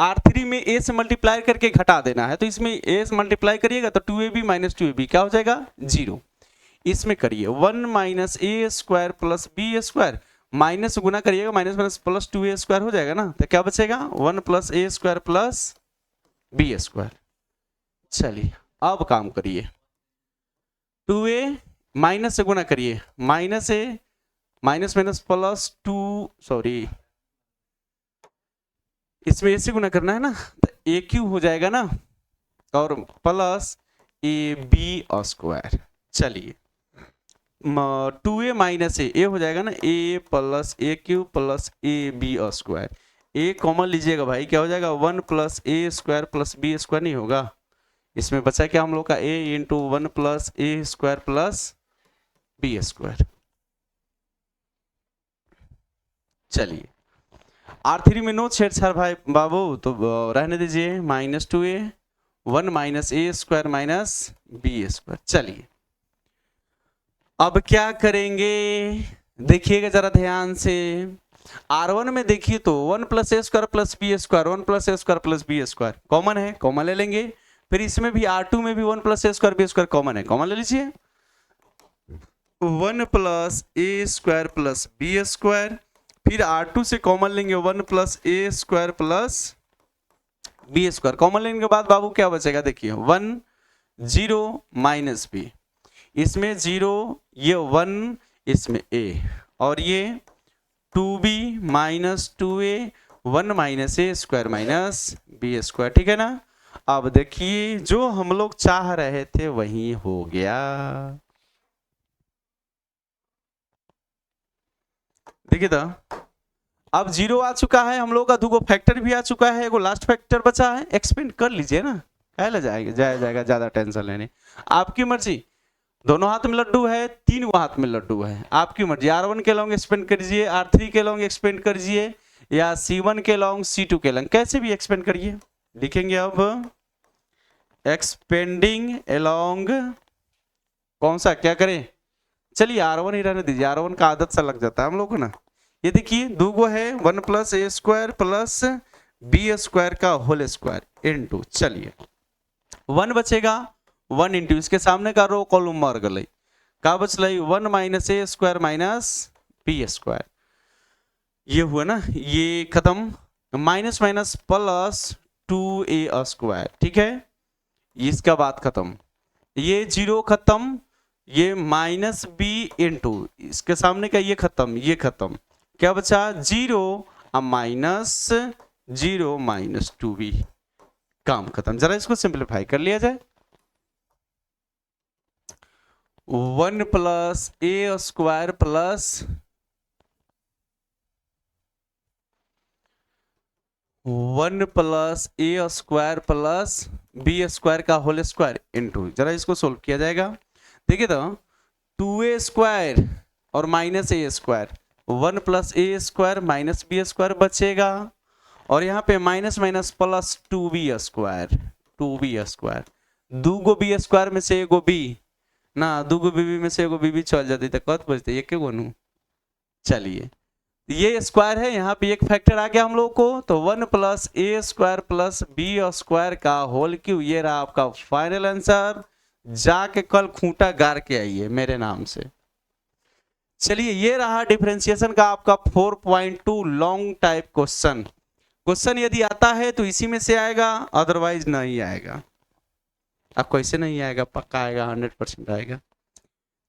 R3 में a से मल्टीप्लाई करके घटा देना है। तो इसमें a से मल्टीप्लाई करिएगा तो 2ab माइनस 2ab क्या हो जाएगा जीरो। इसमें करिए 1 माइनस ए square plus B square, minus गुना करिएगा, minus minus plus 2a square हो जाएगा ना, तो क्या बचेगा 1 प्लस ए स्क्वायर प्लस बी स्क्वायर। चलिए अब काम करिए, 2a माइनस से गुना करिए, माइनस ए माइनस माइनस प्लस 2, सॉरी इसमें ऐसे गुना करना है ना, तो ए क्यू हो जाएगा ना, और प्लस ए बी स्क्वायर। चलिए 2a माइनस ए हो जाएगा ना, a plus A Q plus A B square. A common लीजिएगा भाई, क्या हो जाएगा 1 प्लस ए स्क्वायर प्लस बी स्क्वायर नहीं होगा। इसमें बचा क्या हम लोग का a into 1 plus A square plus B square. चलिए R3 में नो छेड़छाड़ भाई बाबू, तो रहने दीजिए -2a 1 माइनस ए स्क्वायर माइनस बी स्क्वायर। चलिए अब क्या करेंगे, देखिएगा जरा ध्यान से। R1 में देखिए तो 1 प्लस ए square plus B square 1 plus ए square plus B square common है, कॉमन ले लेंगे। फिर इसमें भी R2 में भी 1 प्लस ए स्क्वायर बी स्क्वायर कॉमन है, कॉमन ले लीजिए। 1 प्लस ए स्क्वायर प्लस बी स्क्वायर, फिर R2 से कॉमन लेंगे 1 प्लस ए square plus B square. Common लेने के बाद बाबू क्या बचेगा, देखिए 1 0 माइनस बी, इसमें 0 ये 1 इसमें a, और ये 2b माइनस 2a 1 माइनस ए स्क्वायर माइनस बी स्क्वायर, ठीक है ना। अब देखिए जो हम लोग चाह रहे थे वही हो गया। देखिए तो अब 0 आ चुका है, हम लोग का 2 फैक्टर भी आ चुका है, एगो लास्ट फैक्टर बचा है, एक्सपेंड कर लीजिए ना, क्या जाएगा जाएगा ज्यादा टेंशन लेने, आपकी मर्जी। दोनों हाथ में लड्डू है, 3 हाथ में लड्डू है, आपकी मर्जी। R1 के लॉन्ग एक्सपेंड करिए, R3 के लॉन्ग एक्सपेंड करिए, या C1 के लॉन्ग C2 के लॉन्ग, कैसे भी एक्सपेंड करिए। लिखेंगे अब एक्सपेंडिंग अलोंग, कौन सा क्या करें, चलिए R1 ही रहने दीजिए, R1 का आदत सा लग जाता है हम लोग को ना। ये देखिए 2 है, 1 प्लस ए स्क्वायर प्लस बी स्क्वायर का होल स्क्वायर इनटू, चलिए 1 बचेगा 1 इंटू इसके सामने का रो कॉलम मार गई, का बचल 1 माइनस ए स्क्वायर माइनस बी स्क्वायर, ये हुआ ना, ये खत्म, minus minus plus 2a square, ठीक है, इसका बात खत्म, ये 0 खत्म, ये माइनस बी इंटू इसके सामने का ये खत्म, ये खत्म, क्या बचा 0 माइनस 0 माइनस 2b, काम खत्म। जरा इसको सिंप्लीफाई कर लिया जाए, 1 प्लस ए स्क्वायर प्लस 1 प्लस ए स्क्वायर प्लस बी स्क्वायर का होल स्क्वायर इनटू, जरा इसको सोल्व किया जाएगा। देखिए तो 2a स्क्वायर और माइनस ए स्क्वायर, 1 प्लस ए स्क्वायर माइनस बी स्क्वायर बचेगा, और यहाँ पे minus minus plus 2b square, 2b square, 2 B square में से एगो बी ना, 2 बीबी में से एगो बीबी चल जाती तो कत बचते, एक गो नू। चलिए ये स्क्वायर है, यहाँ पे एक फैक्टर आ गया हम लोग को, तो 1 प्लस ए स्क्वायर प्लस बी स्क्वायर का होल क्यूब, ये रहा आपका फाइनल आंसर। जाके कल खूंटा गाड़ के आइए मेरे नाम से। चलिए ये रहा डिफरेंशिएशन का आपका 4.2 लॉन्ग टाइप क्वेश्चन। क्वेश्चन यदि आता है तो इसी में से आएगा, अदरवाइज नहीं आएगा। अब कैसे नहीं आएगा, पक्का आएगा, 100% आएगा।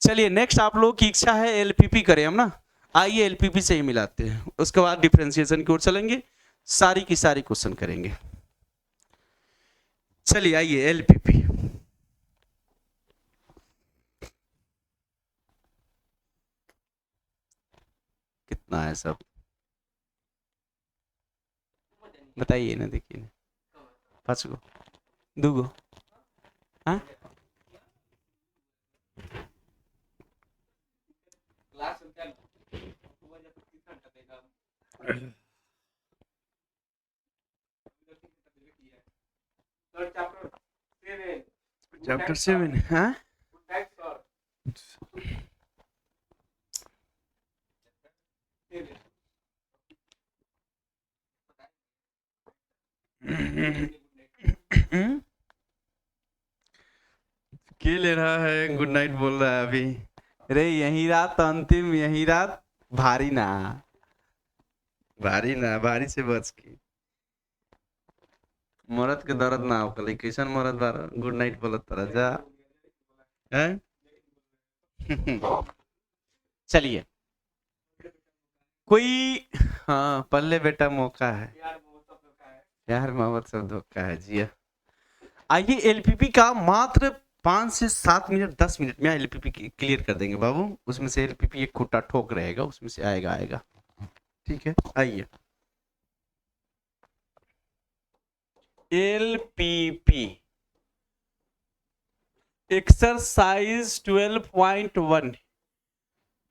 चलिए नेक्स्ट आप लोग की इच्छा है एलपीपी करें हम ना, आइए एलपीपी से ही मिलाते हैं, उसके बाद डिफरेंशिएशन की ओर चलेंगे, सारी की सारी क्वेश्चन करेंगे। चलिए आइए एलपीपी, कितना है सब बताइए ना, देखिए 5 गो 2 गो, हाँ चैप्टर 7, हाँ के ले रहा है, गुड नाइट बोल रहा है अभी। अरे यही रात अंतिम, यही रात भारी ना, भारी ना, भारी से बच की मरद के दर्द ना हो, कैसन मरद बार गुड नाइट बोलत तरह जा है। चलिए कोई, हाँ पल्ले बेटा मौका है, यार मोहब्बत सब धोखा है जी। आइए एलपीपी का मात्र 5 से 7 मिनट 10 मिनट में एलपीपी क्लियर कर देंगे बाबू। उसमें से एलपीपी एक खुट्टा ठोक रहेगा, उसमें से आएगा। ठीक है, आइए एलपीपी एक्सरसाइज 12.1।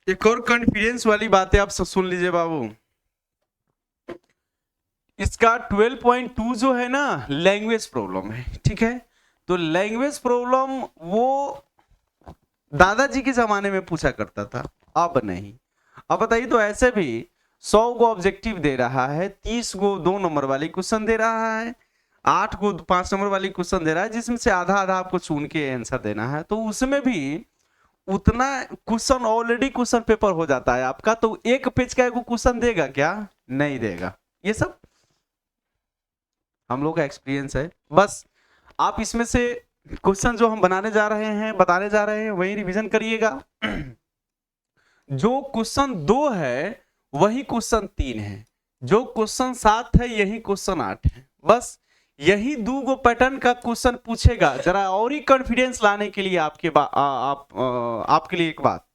एक और कॉन्फिडेंस वाली बातें आप सब सुन लीजिए बाबू। इसका 12.2 जो है ना, लैंग्वेज प्रॉब्लम है। ठीक है, तो लैंग्वेज प्रॉब्लम वो दादाजी के जमाने में पूछा करता था, अब नहीं। अब बताइए, तो ऐसे भी 100 को ऑब्जेक्टिव दे रहा है, 30 को 2 नंबर वाली क्वेश्चन दे रहा है, 8 को 5 नंबर वाली क्वेश्चन दे रहा है, जिसमें से आधा आधा आपको चुन के आंसर देना है। तो उसमें भी उतना क्वेश्चन ऑलरेडी क्वेश्चन पेपर हो जाता है आपका, तो एक पेज का क्वेश्चन देगा क्या? नहीं देगा। ये सब हम लोग का एक्सपीरियंस है। बस आप इसमें से क्वेश्चन जो हम बनाने जा रहे हैं, बताने जा रहे हैं, वही रिवीजन करिएगा। जो क्वेश्चन 2 है वही क्वेश्चन 3 है, जो क्वेश्चन 7 है यही क्वेश्चन 8 है। बस यही 2 पैटर्न का क्वेश्चन पूछेगा। जरा और ही कॉन्फिडेंस लाने के लिए आपके लिए एक बात,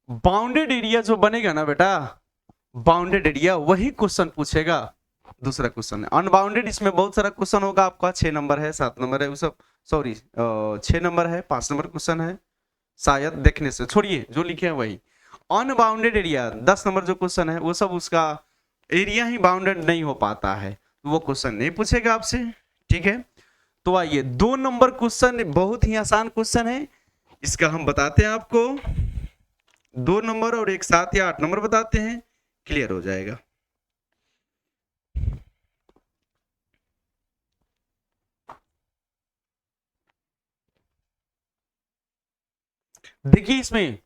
बाउंडेड एरिया जो बनेगा ना बेटा, बाउंडेड एरिया वही क्वेश्चन पूछेगा। दूसरा क्वेश्चन है अनबाउंडेड, इसमें बहुत सारा क्वेश्चन होगा आपका। 6 नंबर है, 7 नंबर है, वो सब सॉरी 6 नंबर है, 5 नंबर क्वेश्चन है शायद, देखने से छोड़िए, जो लिखे हैं वही। अनबाउंडेड एरिया 10 नंबर जो क्वेश्चन है वो सब उसका एरिया ही बाउंडेड नहीं हो पाता है, वो क्वेश्चन नहीं पूछेगा आपसे। ठीक है, तो आइए 2 नंबर क्वेश्चन बहुत ही आसान क्वेश्चन है, इसका हम बताते हैं आपको। 2 नंबर और एक 7 या 8 नंबर बताते हैं, क्लियर हो जाएगा। देखिए इसमें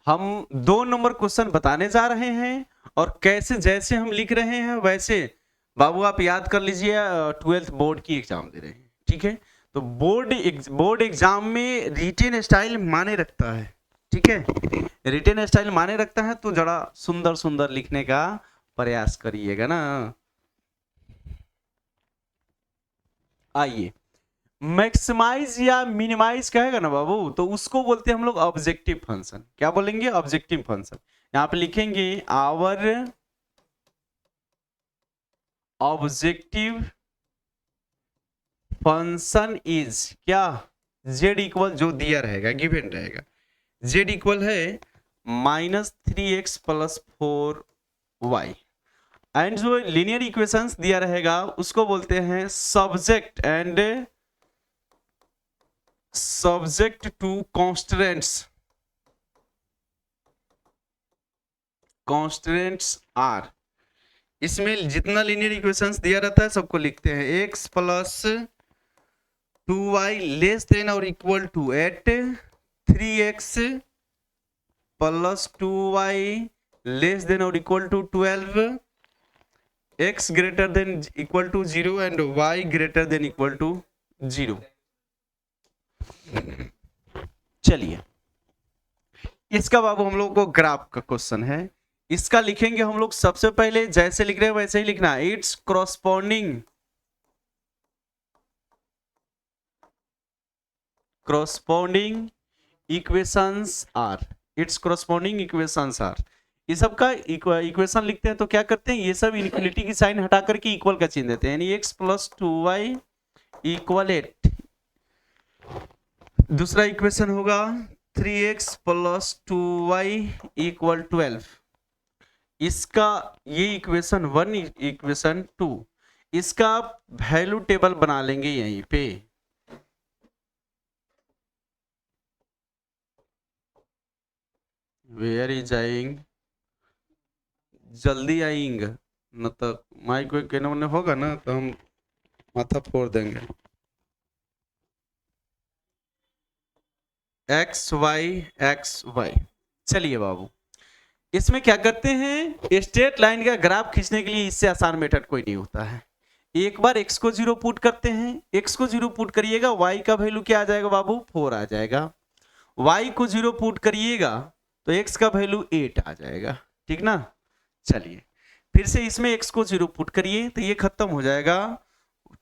हम 2 नंबर क्वेश्चन बताने जा रहे हैं, और कैसे जैसे हम लिख रहे हैं वैसे बाबू आप याद कर लीजिए, 12th बोर्ड की एग्जाम दे रहे हैं। ठीक है, तो बोर्ड एग्जाम में रिटेन स्टाइल माने रखता है। ठीक है, रिटेन स्टाइल माने रखता है, तो जरा सुंदर सुंदर लिखने का प्रयास करिएगा ना। आइए, मैक्सिमाइज या मिनिमाइज कहेगा ना बाबू, तो उसको बोलते हैं हम लोग ऑब्जेक्टिव फंक्शन। क्या बोलेंगे? Objective function. यहां पे लिखेंगे आवर ऑब्जेक्टिव फंक्शन इज क्या? z इक्वल जो दिया रहेगा, गिवन रहेगा, z इक्वल है -3x + 4y, एंड जो लीनियर इक्वेशंस दिया रहेगा उसको बोलते हैं subject and subject to constants are. इसमें जितना लीनियर इक्वेशंस दिया रहता है सबको लिखते हैं x + 2y लेस देन और equal to eight 3x + 2y less than और equal to 12, x greater than equal to 0 and y greater than equal to 0। चलिए, इसका बाबू हम लोग को ग्राफ का क्वेश्चन है, इसका लिखेंगे हम लोग। सबसे पहले जैसे लिख रहे हैं वैसे ही लिखना है। Its corresponding equations are, its corresponding equations are. ये सब का इक्वेशन लिखते हैं तो क्या करते हैं, ये सब इनइक्वालिटी की साइन हटा करके इक्वल का चिन्ह देते हैं, यानी x + 2y = 8। दूसरा इक्वेशन होगा 3x + 2y = 12। इसका ये इक्वेशन 1, इक्वेशन 2, इसका वैल्यू टेबल बना लेंगे यहीं पे। वेयर इज आइंग, जल्दी आइंग, न तो माइक कोई कहने होगा ना तो हम माथा फोड़ देंगे। x y। चलिए बाबू, इसमें क्या करते हैं, स्ट्रेट लाइन का ग्राफ खींचने के लिए इससे आसान मेथड कोई नहीं होता है। एक बार x को 0 पुट करते हैं, x को 0 पुट करिएगा, y का वैल्यू क्या आ जाएगा बाबू? 4 आ जाएगा। y को 0 पुट करिएगा तो x का वैल्यू 8 आ जाएगा। ठीक ना? चलिए फिर से इसमें x को 0 पुट करिए तो ये खत्म हो जाएगा,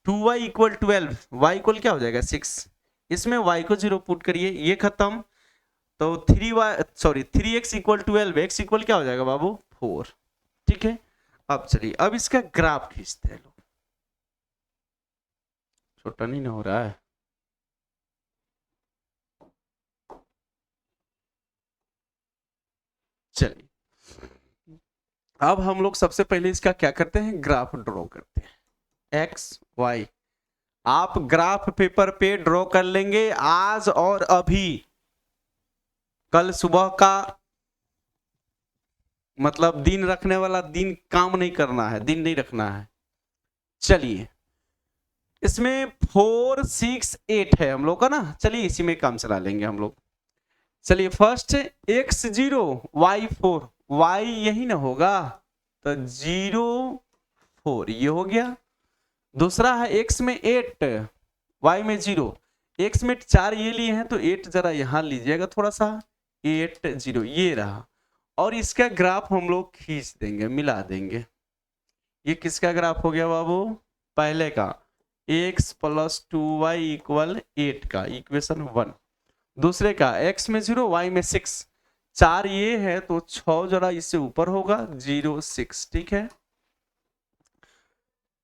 2y इक्वल 12, y इक्वल क्या हो जाएगा 6, इसमें y को 0 पुट करिए, ये खत्म, तो 3x इक्वल 12, x इक्वल क्या हो जाएगा बाबू 4। ठीक है, अब चलिए अब इसका ग्राफ खींचते हैं लोग, छोटा नहीं ना हो रहा है। चलिए अब हम लोग सबसे पहले इसका क्या करते हैं, ग्राफ ड्रॉ करते हैं, एक्स वाई। आप ग्राफ पेपर पे ड्रॉ कर लेंगे आज और अभी, कल सुबह का मतलब दिन रखने वाला दिन काम नहीं करना है, दिन नहीं रखना है। चलिए इसमें 4 6 8 है हम लोग का ना, चलिए इसी में काम चला लेंगे हम लोग। चलिए फर्स्ट x 0 y 4, y यही ना होगा, तो 0 4 ये हो गया। दूसरा है x में 8 y में 0, x में 4 ये लिए हैं तो 8 जरा यहां लीजिएगा थोड़ा सा, 8 0 ये रहा, और इसका ग्राफ हम लोग खींच देंगे, मिला देंगे। ये किसका ग्राफ हो गया बाबू, पहले का x प्लस 2y इक्वल 8 का, इक्वेशन 1। दूसरे का x में 0 y में 6, 4 ये है तो 6 जरा इससे ऊपर होगा, 0 6। ठीक है,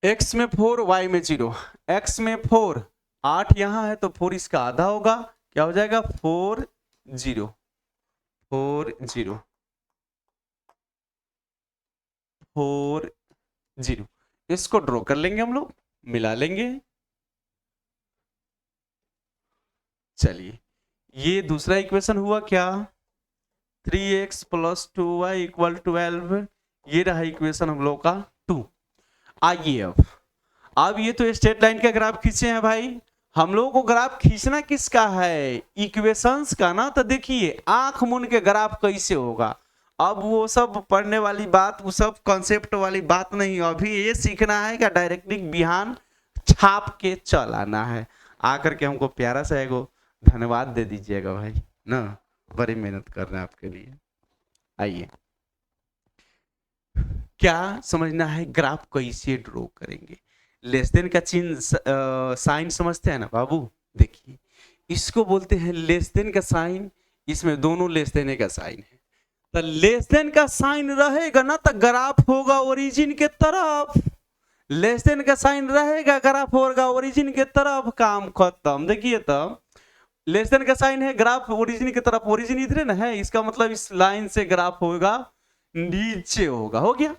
x में 4 y में 0, x में 4 8 यहां है तो 4 इसका आधा होगा, क्या हो जाएगा 4 0 4 0 4 0। इसको ड्रॉ कर लेंगे हम लोग, मिला लेंगे। चलिए ये दूसरा इक्वेशन हुआ क्या, 3x प्लस 2y इक्वल 12, ये रहा इक्वेशन हम लोग का 2। आइए अब ये तो स्ट्रेट लाइन का ग्राफ खींचे हैं भाई, हम लोगों को ग्राफ खींचना किसका है, इक्वेशंस का ना। तो देखिए आंख मूंद के ग्राफ कैसे होगा, अब वो सब पढ़ने वाली बात, वो सब कॉन्सेप्ट वाली बात नहीं, अभी ये सीखना है कि डायरेक्टली बिहान छाप के चल आना है। आकर के हमको प्यारा सा एगो धन्यवाद दे दीजिएगा भाई ना, बड़ी मेहनत कर रहे हैं आपके लिए। आइए क्या समझना है, ग्राफ कैसे ड्रॉ करेंगे, लेस देन का चिन्ह साइन समझते हैं ना बाबू। देखिए इसको बोलते हैं लेस देन का साइन, इसमें दोनों लेस देन का साइन है, तो लेस देन का साइन रहेगा ना तो ग्राफ होगा ओरिजिन के तरफ, लेस देन का साइन रहेगा ग्राफ होगा ओरिजिन के तरफ, काम खत्म। देखिए तब लेस देन का साइन है, ग्राफ ओरिजिन की तरफ, ओरिजिन इधर ना है, इसका मतलब इस लाइन से ग्राफ होगा नीचे होगा, हो गया।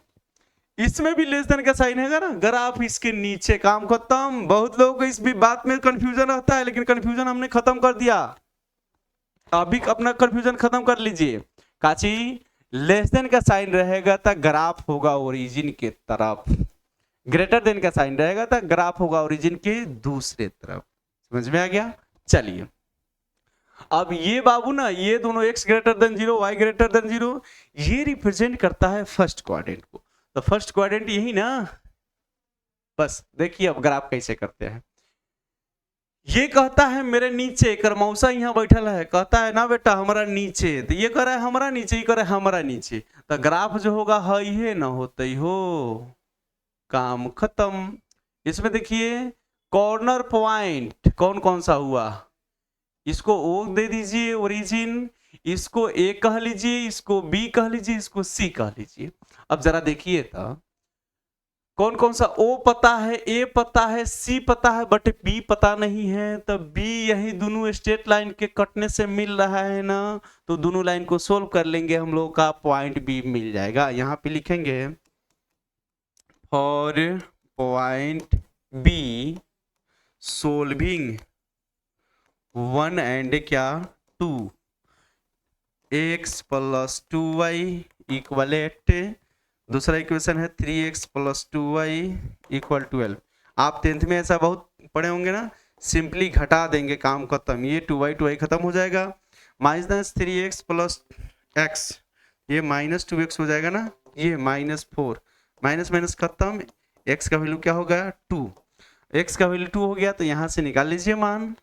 इसमें भी लेस देन का साइन है ना, ग्राफ इसके नीचे, काम खत्म। बहुत लोगों को इस भी बात में कंफ्यूजन रहता है, लेकिन कंफ्यूजन हमने खत्म कर दिया, अभी अपना कंफ्यूजन खत्म कर लीजिए। काची लेस देन का साइन रहेगा तो ग्राफ होगा ओरिजिन के तरफ, ग्रेटर देन का साइन रहेगा तो ग्राफ होगा ओरिजिन के दूसरे तरफ। समझ में आ गया। चलिए अब ये बाबू ना, ये दोनों x greater then 0 y greater then 0 ये रिप्रेजेंट करता है फर्स्ट क्वाड्रेंट को, तो फर्स्ट क्वाड्रेंट यही ना। बस देखिए अब ग्राफ कैसे करते हैं, ये कहता है मेरे नीचे, करमौसा यहाँ बैठल है, कहता है ना बेटा हमारा नीचे, तो ये कह रहा है हमारा नीचे, ये कह रहा है हमारा नीचे, तो ग्राफ जो होगा है ना होते हो, काम खत्म। इसमें देखिए कॉर्नर पॉइंट कौन कौन सा हुआ, इसको O दे दीजिए ओरिजिन, इसको A कह लीजिए, इसको B कह लीजिए, इसको C कह लीजिए। अब जरा देखिए तो कौन कौन सा O पता है, A पता है, C पता है, बट B पता नहीं है, तो B यही दोनों स्ट्रेट लाइन के कटने से मिल रहा है ना, तो दोनों लाइन को सोल्व कर लेंगे हम लोग का पॉइंट B मिल जाएगा। यहाँ पे लिखेंगे for point B solving 1 and क्या 2, x प्लस 2y इक्वल 8, दूसरा इक्वेशन है 3x प्लस 2y इक्वल 12। आप 10th में ऐसा बहुत पढ़े होंगे ना, सिंपली घटा देंगे, काम खत्म, ये 2y खत्म हो जाएगा, माइनस 3x प्लस x, ये माइनस 2x हो जाएगा ना, ये -4, माइनस माइनस खत्म, x का वैल्यू क्या होगा 2, x का वैल्यू 2 हो गया, तो यहां से निकाल लीजिए मान,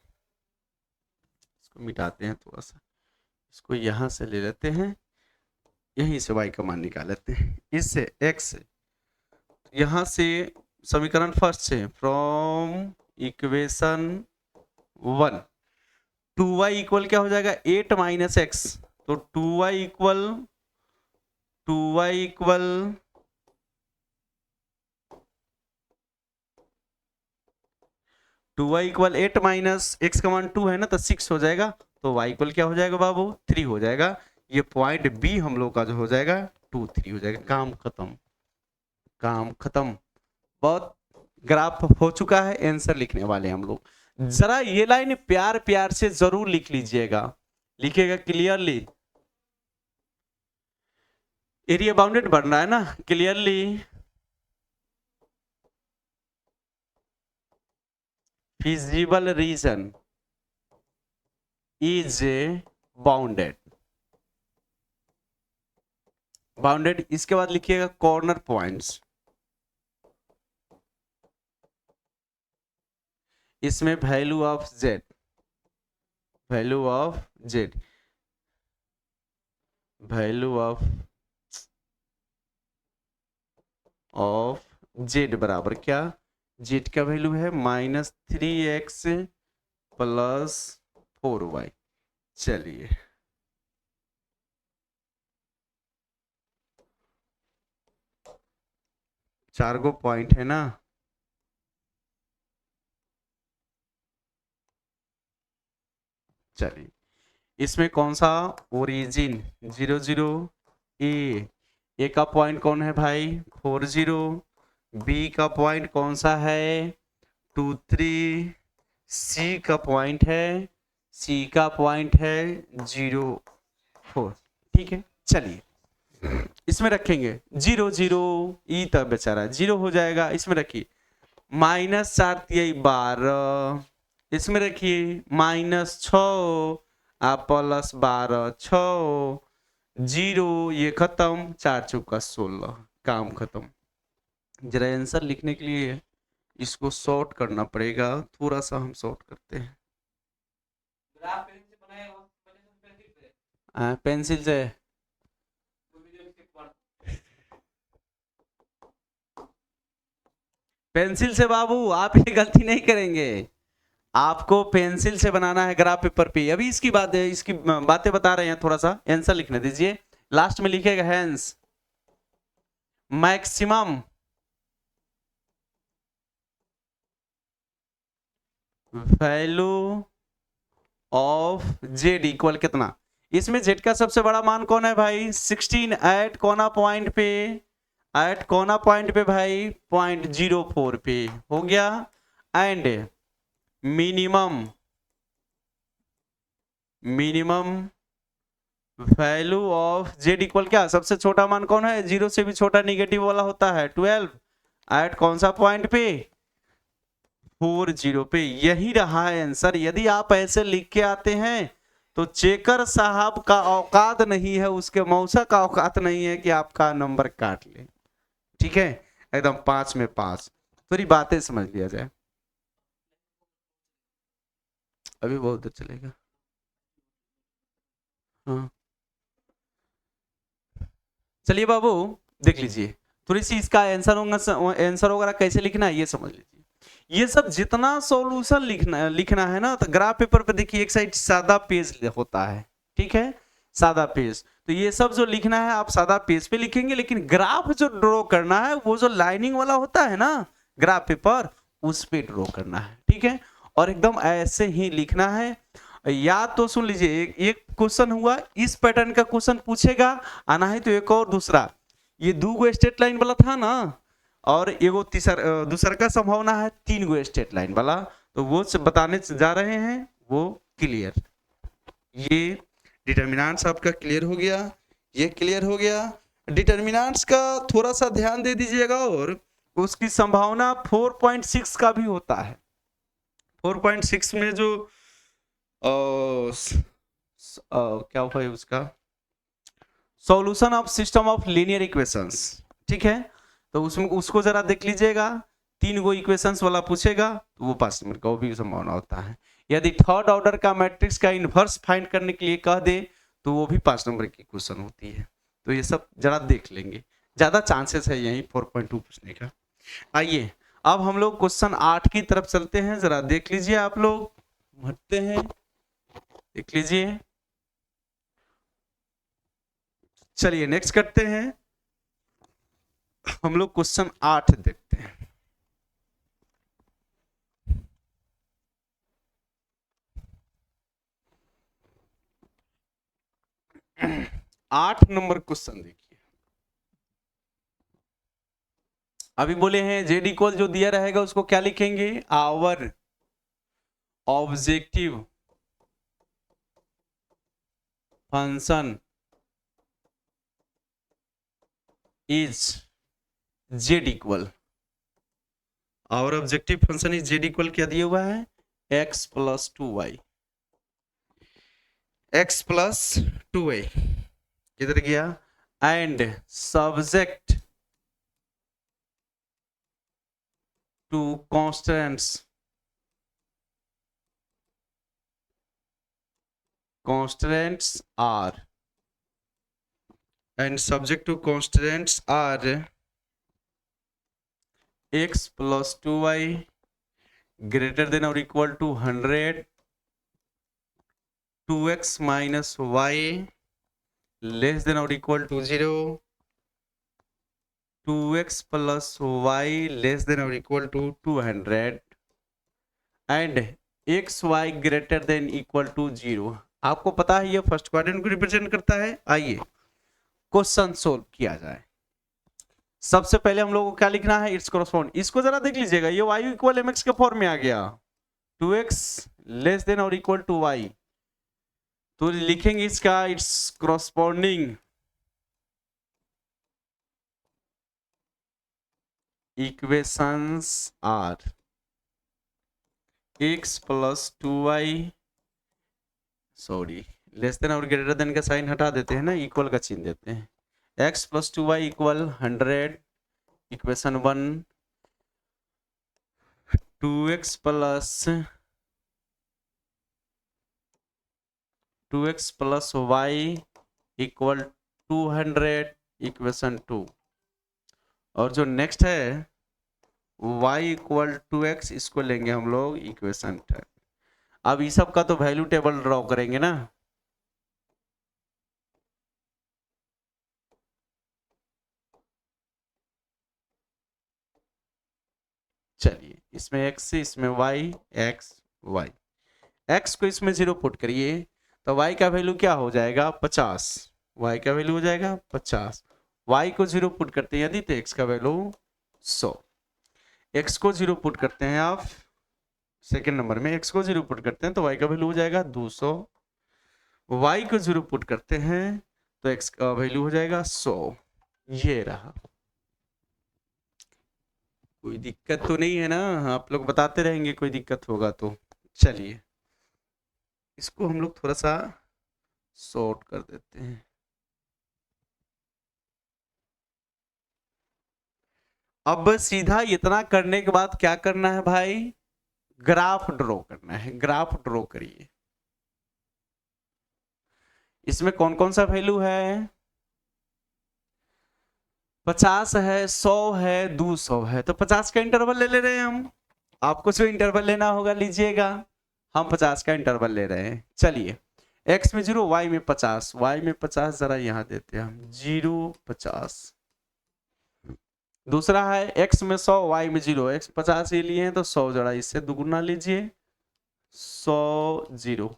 मिटाते हैं थोड़ा सा, इसको यहां से ले लेते हैं, यहीं से y का मान निकाल लेते हैं, इससे x यहां से समीकरण फर्स्ट से, फ्रॉम इक्वेशन 1 2y इक्वल क्या हो जाएगा 8 माइनस एक्स, तो 2y इक्वल 8 माइनस एक्स का मान 2 है ना, तो 6 हो जाएगा, तो y इक्वल क्या हो जाएगा बाबू 3 हो जाएगा। ये पॉइंट बी हम लोग का जो हो जाएगा 2 3 हो जाएगा। काम खत्म, काम खत्म। बहुत ग्राफ हो चुका है, आंसर लिखने वाले हम लोग। जरा ये लाइन प्यार प्यार से जरूर लिख लीजिएगा, लिखिएगा क्लियरली। एरिया बाउंडेड बन रहा है ना, clearly feasible region is bounded, bounded. इसके बाद लिखिएगा कॉर्नर पॉइंट्स, इसमें value of Z, value of Z, value of Z बराबर क्या, जेड का वैल्यू है -3x प्लस 4y। चलिए चार गो पॉइंट है ना, चलिए इसमें कौन सा ओरिजिन 0 0 ए का पॉइंट कौन है भाई 4 0, बी का पॉइंट कौन सा है 2 3, सी का पॉइंट है, सी का पॉइंट है 0 4। ठीक है, चलिए इसमें रखेंगे 0 0, ई तक बेचारा 0 हो जाएगा, इसमें रखिए -4 इसमें रखिए -6 प्लस 12 6 0, ये खत्म, 4 चौका 16, काम खत्म। जरा आंसर लिखने के लिए इसको शॉर्ट करना पड़ेगा, थोड़ा सा हम शॉर्ट करते हैं। पेंसिल से पेंसिल से बाबू आप ये गलती नहीं करेंगे, आपको पेंसिल से बनाना है ग्राफ पेपर पे। अभी इसकी बातें बता रहे हैं, थोड़ा सा आंसर लिखने दीजिए। लास्ट में लिखेगा hence maximum value of Z equal कितना, इसमें जेड का सबसे बड़ा मान कौन है भाई 16 एट कोना पॉइंट पे, एट कोना पॉइंट पे भाई 0.04 पे हो गया। And minimum value of Z equal क्या, सबसे छोटा मान कौन है, 0 से भी छोटा नेगेटिव वाला होता है 12 एट कौन सा पॉइंट पे 4 0 पे। यही रहा है आंसर। यदि आप ऐसे लिख के आते हैं तो चेकर साहब का औकात नहीं है, उसके मौसा का औकात नहीं है कि आपका नंबर काट ले। ठीक है, एकदम 5 में 5। थोड़ी बातें समझ लिया जाए, अभी बहुत देर चलेगा। हाँ चलिए बाबू देख लीजिए, थोड़ी सी इसका आंसर वगैरह कैसे लिखना है ये समझ लीजिए। ये सब जितना सॉल्यूशन लिखना है ना, तो ग्राफ पेपर पे देखिए एक साइड सादा पेज होता है, ठीक है, सादा पेज। तो ये सब जो लिखना है आप सादा पेज पे लिखेंगे, लेकिन ग्राफ जो ड्रॉ करना है वो जो लाइनिंग वाला होता है ना ग्राफ पेपर, उस पे ड्रॉ करना है। ठीक है, और एकदम ऐसे ही लिखना है। या तो सुन लीजिए, एक क्वेश्चन हुआ इस पैटर्न का क्वेश्चन पूछेगा, आना है तो एक और दूसरा, ये 2 गो स्ट्रेट लाइन वाला था ना, और एगो दूसरा का संभावना है 3 गो स्ट्रेट लाइन वाला, तो वो बताने जा रहे हैं, वो क्लियर। ये डिटर्मिनेंट्स आपका क्लियर हो गया, ये क्लियर हो गया। डिटर्मिनेंट्स का थोड़ा सा ध्यान दे दीजिएगा, और उसकी संभावना 4.6 का भी होता है। 4.6 में जो क्या हुआ है उसका solution of system of linear equations. ठीक है, तो उसमें उसको जरा देख लीजिएगा, 3 गो इक्वेशंस वाला पूछेगा तो वो 5 नंबर का, वो भी संभावना होता है। यदि थर्ड ऑर्डर का मैट्रिक्स का इनवर्स फाइंड करने के लिए कह दे तो वो भी 5 नंबर की क्वेश्चन होती है। तो ये सब जरा देख लेंगे, ज्यादा चांसेस है यही 4.2 पूछने का। आइए अब हम लोग क्वेश्चन 8 की तरफ चलते हैं, जरा देख लीजिए आप लोग, हटते हैं, देख लीजिए। चलिए नेक्स्ट करते हैं, हम लोग क्वेश्चन 8 देखते हैं। आठ नंबर क्वेश्चन देखिए। अभी बोले हैं जेड इक्वल जो दिया रहेगा उसको क्या लिखेंगे, our objective function is Z equal, our objective function is Z equal क्या दिया हुआ है, x plus 2y, x plus 2y किधर गया, and subject to constants, constants are, and subject to constants are x plus 2y greater than or equal to 100, 2x minus y less than or equal to 0, 2x plus y less than or equal to 200, and x y greater than equal to 0। आपको पता है ये first quadrant को represent करता है। आइए question solve किया जाए। सबसे पहले हम लोगों को क्या लिखना है, इट्स कॉरस्पॉन्ड। इसको जरा देख लीजिएगा, ये y इक्वल mx के फॉर्म में आ गया, 2x लेस देन और इक्वल टू y, तो लिखेंगे इसका its corresponding equations are x plus 2y, sorry less than और ग्रेटर देन का साइन हटा देते हैं ना, इक्वल का चिन्ह देते हैं, x plus 2y equal 100, equation 1, 2x plus y equal 200, equation 2, और जो नेक्स्ट है y इक्वल 2x, इसको लेंगे हम लोग इक्वेशन 10। अब इस सब का तो वैल्यू टेबल ड्रॉ करेंगे ना, चलिए इसमें x, इसमें y, x y, x को इसमें 0 पुट करिए तो y का वैल्यू क्या हो जाएगा 50, y का वैल्यू हो जाएगा 50, y को 0 पुट करते हैं यदि तो x का वैल्यू 100, x को 0 पुट करते हैं आप सेकेंड नंबर में, x को 0 पुट करते हैं तो y का वैल्यू हो जाएगा 200, y को 0 पुट करते हैं तो x का वैल्यू हो जाएगा 100। ये रहा, कोई दिक्कत तो नहीं है ना, आप लोग बताते रहेंगे कोई दिक्कत होगा तो। चलिए इसको हम लोग थोड़ा सा शॉर्ट कर देते हैं। अब सीधा इतना करने के बाद क्या करना है भाई, ग्राफ ड्रॉ करना है, ग्राफ ड्रॉ करिए। इसमें कौन कौन सा वैल्यू है, 50 है, 100 है, 200 है, तो 50 का इंटरवल ले रहे हैं हम, आपको जो इंटरवल लेना होगा लीजिएगा, हम 50 का इंटरवल ले रहे हैं। चलिए x में 0, y में 50, y में 50 जरा यहाँ देते हैं हम 0 50। दूसरा है x में 100, y में 0, x 50 ये लिए हैं तो 100 जरा इससे दुगुना लीजिए, 100 0,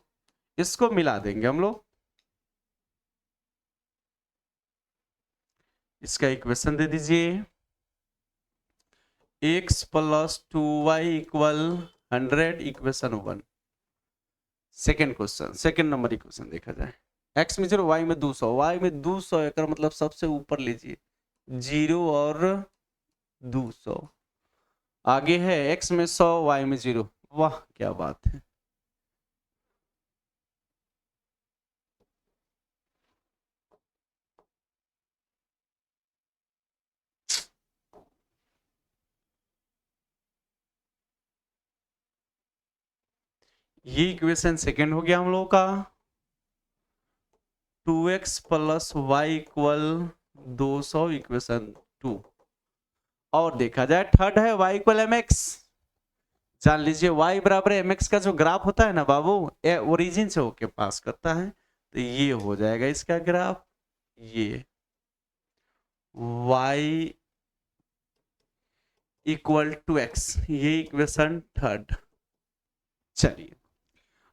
इसको मिला देंगे हम लोग, इसका इक्वेशन दे दीजिए, x plus 2y equal 100, equation 1। Second question, second number equation देखा जाए, x में 0, y में 200, y में 200 एक मतलब सबसे ऊपर लीजिए 0 और 200, आगे है x में 100, y में 0, वाह क्या बात है। ये इक्वेशन सेकेंड हो गया हम लोगों का, 2x plus Y equal 200, equation 2। और देखा जाए थर्ड है y इक्वल एम एक्स। जान लीजिए y बराबर एम एक्स का जो ग्राफ होता है ना बाबू, ओरिजिन से होके पास करता है, तो ये हो जाएगा इसका ग्राफ, ये y इक्वल टू एक्स, ये इक्वेशन थर्ड। चलिए,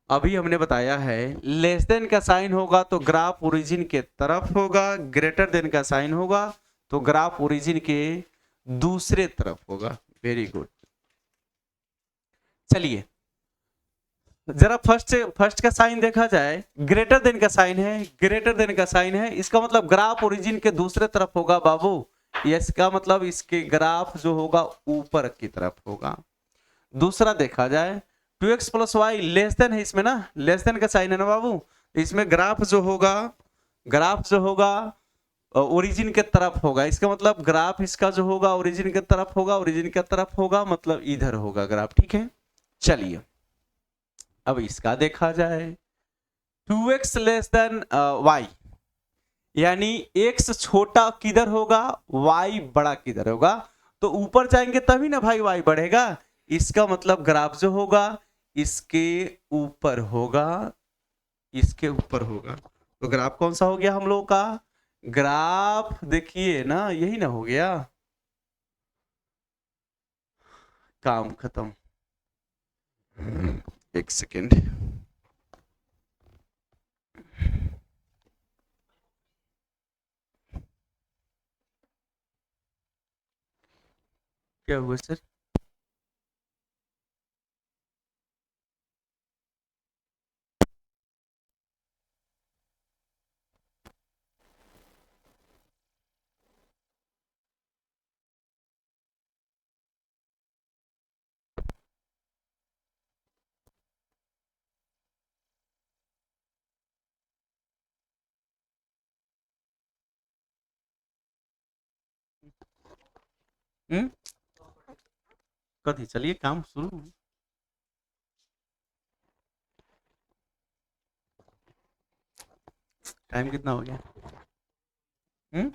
अभी हमने बताया है लेस देन का साइन होगा तो ग्राफ ओरिजिन के तरफ होगा, ग्रेटर देन का साइन होगा तो ग्राफ ओरिजिन के दूसरे तरफ होगा। Very good. चलिए जरा फर्स्ट का साइन देखा जाए, ग्रेटर देन का साइन है, ग्रेटर देन का साइन है, इसका मतलब ग्राफ ओरिजिन के दूसरे तरफ होगा बाबू। इसका मतलब इसके ग्राफ जो होगा ऊपर की तरफ होगा। दूसरा देखा जाए 2x plus Y less than है, इसमें ना लेस देन का साइन है ना बाबू, इसमें ग्राफ जो होगा ओरिजिन के तरफ होगा, इसका मतलब ग्राफ इसका जो होगा ओरिजिन के तरफ होगा, ओरिजिन के तरफ होगा मतलब इधर होगा ग्राफ, ठीक है। चलिए अब इसका देखा जाए 2x लेस देन वाई, यानी x छोटा किधर होगा, y बड़ा किधर होगा, तो ऊपर जाएंगे तभी ना भाई y बढ़ेगा, इसका मतलब ग्राफ जो होगा इसके ऊपर होगा, इसके ऊपर होगा। तो ग्राफ कौन सा हो गया हम लोगों का, ग्राफ देखिए ना यही ना हो गया, काम खत्म। एक सेकेंड, क्या हुआ सर? हम्म, कभी चलिए काम शुरू। टाइम कितना हो गया? हम्म,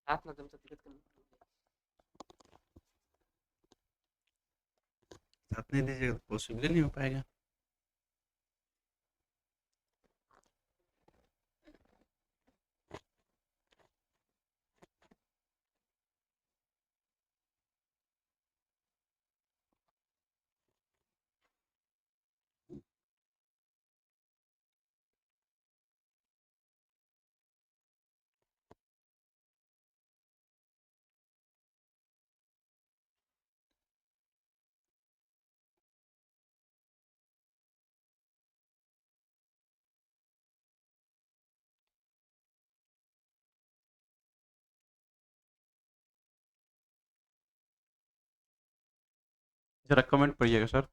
साथ नहीं दीजिएगा तो पॉसिबल नहीं हो पाएगा। जरा कमेंट पढ़िएगा सर।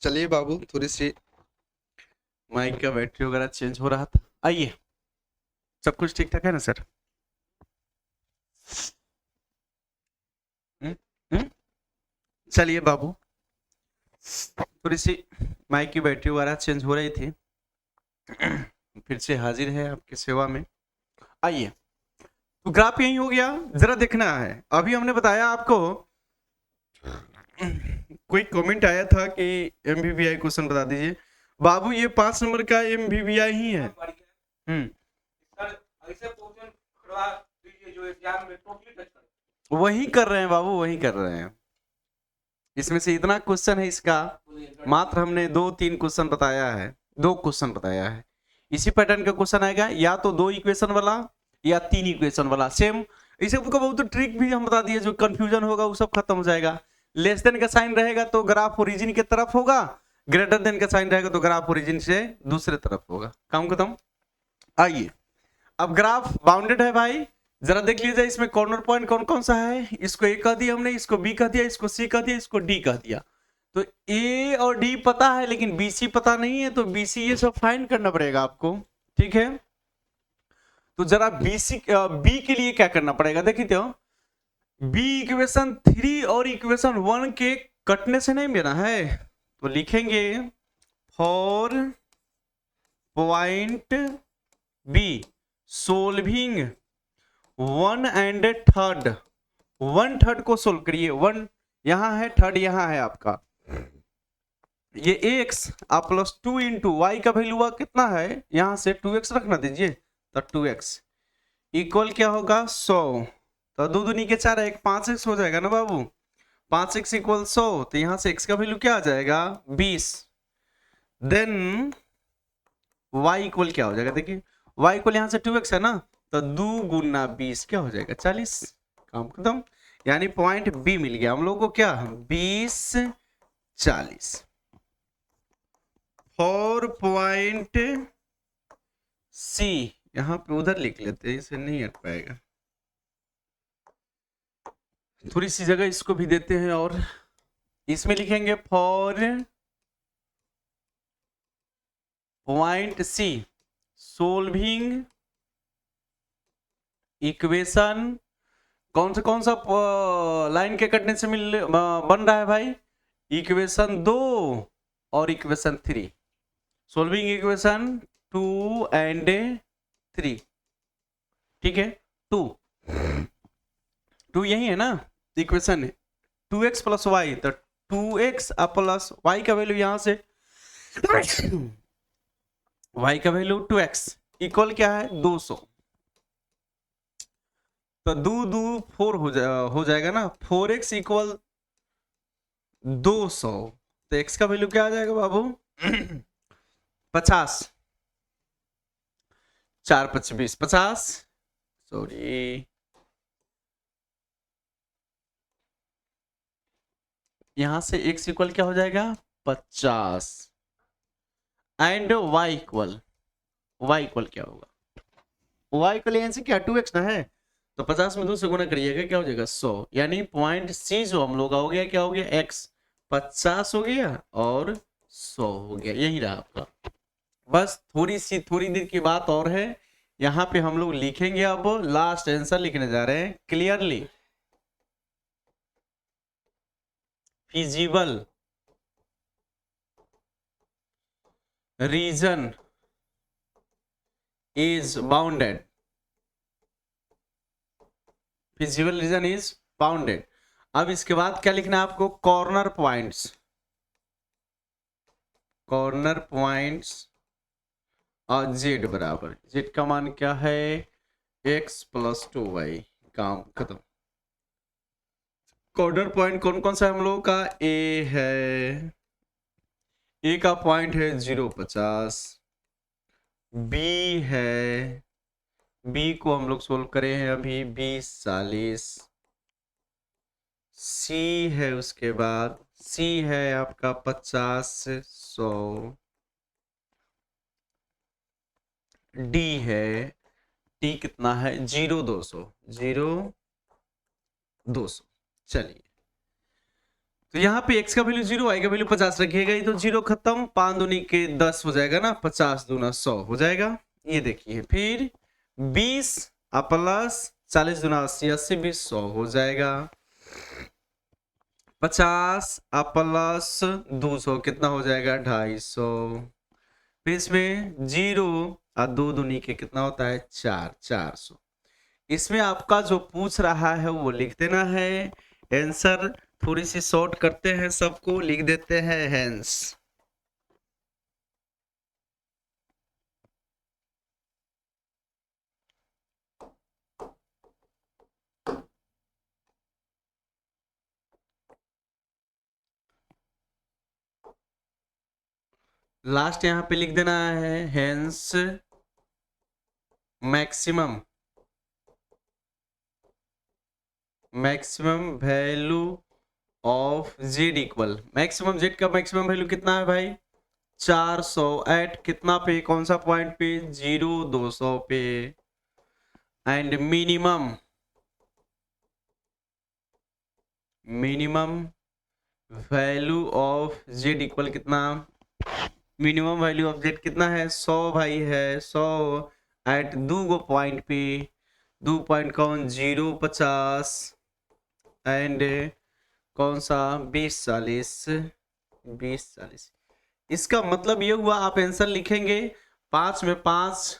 चलिए बाबू, थोड़ी सी माइक का बैटरी वगैरह चेंज हो रहा था। आइए, सब कुछ ठीक ठाक है ना सर? हम्म, हम्म? चलिए बाबू, थोड़ी सी माइक की बैटरी वगैरह चेंज हो रही थी। फिर से हाजिर है आपकी सेवा में। आइए, तो ग्राफ यही हो गया, जरा देखना है। अभी हमने बताया आपको, कोई कमेंट आया था कि एमवीवीआई क्वेश्चन बता दीजिए। बाबू ये 5 नंबर का एमवीवीआई ही है। वही कर रहे हैं बाबू, वही कर रहे हैं। इसमें से इतना क्वेश्चन है इसका, मात्र हमने 2-3 क्वेश्चन बताया है, 2 क्वेश्चन बताया है। इसी पैटर्न का क्वेश्चन आएगा, या तो 2 इक्वेशन वाला या 3 इक्वेशन वाला। सेम इसे बहुत ट्रिक भी हम बता दिए, जो कंफ्यूजन होगा वो सब खत्म हो जाएगा। लेस देन का साइन रहेगा तो ग्राफ ओरिजिन की तरफ होगा, ग्रेटर देन का साइन रहेगा तो ग्राफ ओरिजिन से दूसरे तरफ होगा। काम खत्म। आइए, अब ग्राफ बाउंडेड है भाई, जरा देख लीजिए इसमें कॉर्नर पॉइंट कौन कौन सा है। इसको ए कह दिया हमने, इसको बी कह दिया, इसको सी कह दिया, इसको डी कह दिया। तो ए और डी पता है लेकिन बी सी पता नहीं है, तो बी सी ये सब फाइंड करना पड़ेगा आपको, ठीक है। तो जरा बी के लिए क्या करना पड़ेगा, देखिए तो बी इक्वेशन 3 और इक्वेशन 1 के कटने से नहीं मिला है, तो लिखेंगे for point B solving 1 and third, 1/3 को सोल्व करिए। 1 यहां है, थर्ड यहां है आपका। ये x आप प्लस 2 इंटू वाई का वैल्यू हुआ कितना है, यहां से 2x रखना दीजिए, तो 2x इक्वल क्या होगा 100। तो 2 दूनी के 4 1 5x हो जाएगा ना बाबू। 5x इक्वल 100, तो यहां से x का वैल्यू क्या आ जाएगा 20। देन y इक्वल क्या हो जाएगा, देखिए y इक्वल यहां से 2x है ना, तो 2 गुना 20 क्या हो जाएगा 40। काम खत्म। यानी पॉइंट बी मिल गया हम लोगों को, क्या 20 40। फॉर पॉइंट सी, यहां पे उधर लिख लेते हैं, इसे नहीं हट पाएगा, थोड़ी सी जगह इसको भी देते हैं, और इसमें लिखेंगे for point C solving equation कौन सा लाइन के कटने से बन रहा है भाई, इक्वेशन 2 और इक्वेशन 3। सोल्विंग इक्वेशन 2 एंड 3, ठीक है। 2 यही है ना इक्वेशन है, 2x प्लस वाई, तो 2x प्लस वाई का वैल्यू यहां से y का वैल्यू 2x इक्वल क्या है 200। तो 2 4 हो जाएगा ना, 4x इक्वल 200। तो x का वैल्यू क्या आ जाएगा बाबू 50, 4 5 20 50, सॉरी यहां से x इक्वल क्या हो जाएगा 50, एंड y इक्वल क्या होगा, y इक्वल यहां से क्या 2x ना है, तो 50 में 2 से गुना करिएगा क्या हो जाएगा 100। यानी पॉइंट सी जो हम लोग का हो गया, क्या हो गया x 50 हो गया और 100 हो गया, यही रहा आपका। बस थोड़ी देर की बात और है, यहां पे हम लोग लिखेंगे, अब लास्ट आंसर लिखने जा रहे हैं। Clearly feasible region is bounded, feasible region is bounded. अब इसके बाद क्या लिखना है आपको, कॉर्नर पॉइंट्स और z बराबर, z का मान क्या है x प्लस 2y। काम खत्म। कॉर्नर पॉइंट कौन कौन सा है हम लोगों का, a है, a का पॉइंट है 0 50, b है, b को हम लोग सोल्व करे हैं अभी 20 40, c है, उसके बाद c है आपका 50 100, d है, t कितना है 0 200 0 200। चलिए तो यहाँ पे x का वैल्यू 0, y का वैल्यू 50 रखिएगा, ये तो 0 खत्म, 5 दूनी के 10 हो जाएगा ना, 50 दूना 100 हो जाएगा। ये देखिए फिर 20 प्लस 40 दूना 80, 80 20 100 हो जाएगा। 50 प्लस 200 कितना हो जाएगा, 250। फिर इसमें 0 और 2 दूनी के कितना होता है, 4, 400। इसमें आपका जो पूछ रहा है वो लिख देना है। आंसर थोड़ी सी शॉर्ट करते हैं, सबको लिख देते हैं हेंस। लास्ट यहां पे लिख देना है hence maximum value of Z equal, maximum Z का मैक्सिमम वैल्यू कितना है भाई, 400 एट कितना पे, कौन सा पॉइंट पे, 0 200 पे। And minimum value of Z equal कितना, मिनिमम वैल्यू ऑफ जेड कितना है, 100 भाई है, 100 एट 2 पॉइंट पे, 2 पॉइंट कौन, 0 50 एंड कौन सा 20 40, 20 40। इसका मतलब ये हुआ आप आंसर लिखेंगे 5 में 5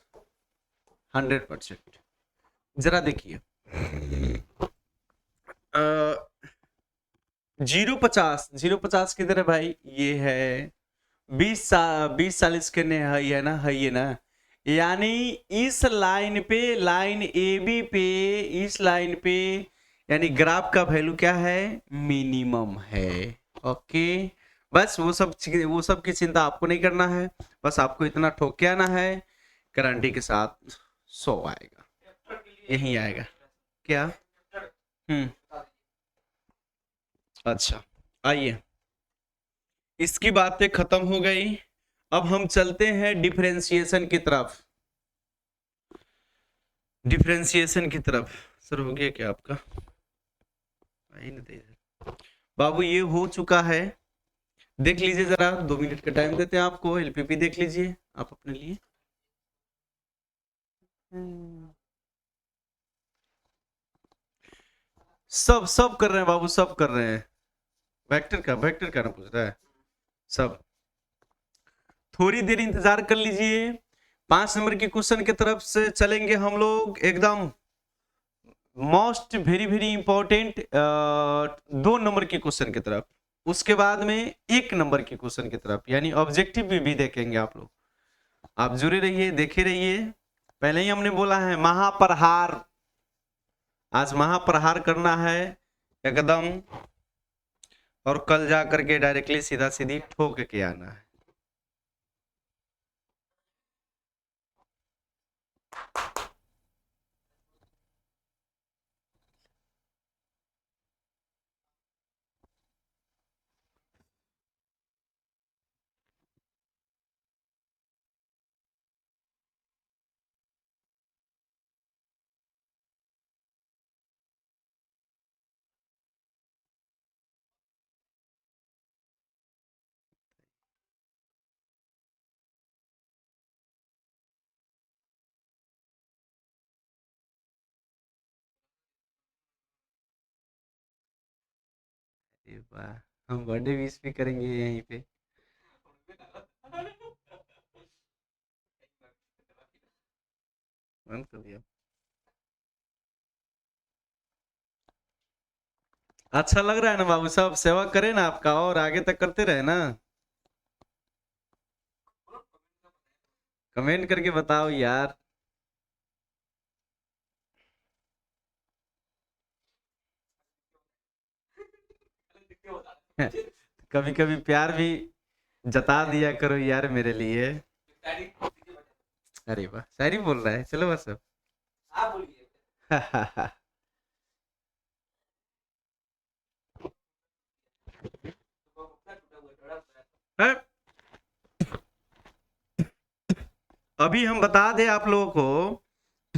100%। जरा देखिए 0 50 किधर है भाई, ये है 20 40 के ने है ना, है ये ना, यानी इस लाइन पे, लाइन ए बी पे, इस लाइन पे, यानी ग्राफ का वैल्यू क्या है, मिनिमम है। ओके, बस वो सब की चिंता आपको नहीं करना है, बस आपको इतना ठोक के आना है, गारंटी के साथ 100 आएगा, यही आएगा। क्या अच्छा, आइए इसकी बातें खत्म हो गई, अब हम चलते हैं डिफरेंशिएशन की तरफ। डिफरेंशिएशन की तरफ सर हो गया क्या आपका, बाबू ये हो चुका है, देख लीजिए जरा, 2 मिनट का टाइम देते हैं आपको, एलपीपी देख लीजिए आप अपने लिए। सब कर रहे हैं बाबू, सब कर रहे हैं, वेक्टर का ना पूछ रहा है सब। थोड़ी देर इंतजार कर लीजिए, 5 नंबर के क्वेश्चन की तरफ से चलेंगे हम लोग, एकदम मोस्ट वेरी इंपॉर्टेंट 2 नंबर के क्वेश्चन की तरफ, उसके बाद में 1 नंबर के क्वेश्चन की तरफ, यानी ऑब्जेक्टिव भी देखेंगे आप लोग। आप जुड़े रहिए, देखे रहिए। पहले ही हमने बोला है महाप्रहार, आज महाप्रहार करना है एकदम, और कल जा करके डायरेक्टली सीधा सीधी ठोक के आना है। हम बर्थडे विश भी करेंगे यहीं पे। बंद कर दिया। अच्छा लग रहा है ना बाबू, सब सेवा करे ना आपका, और आगे तक करते रहे ना, कमेंट करके बताओ यार। कभी कभी प्यार भी जता दिया करो यार मेरे लिए। अरे वाह, शायरी बोल रहा है, चलो बस अब। आप बोलिए। अभी हम बता दें आप लोगों को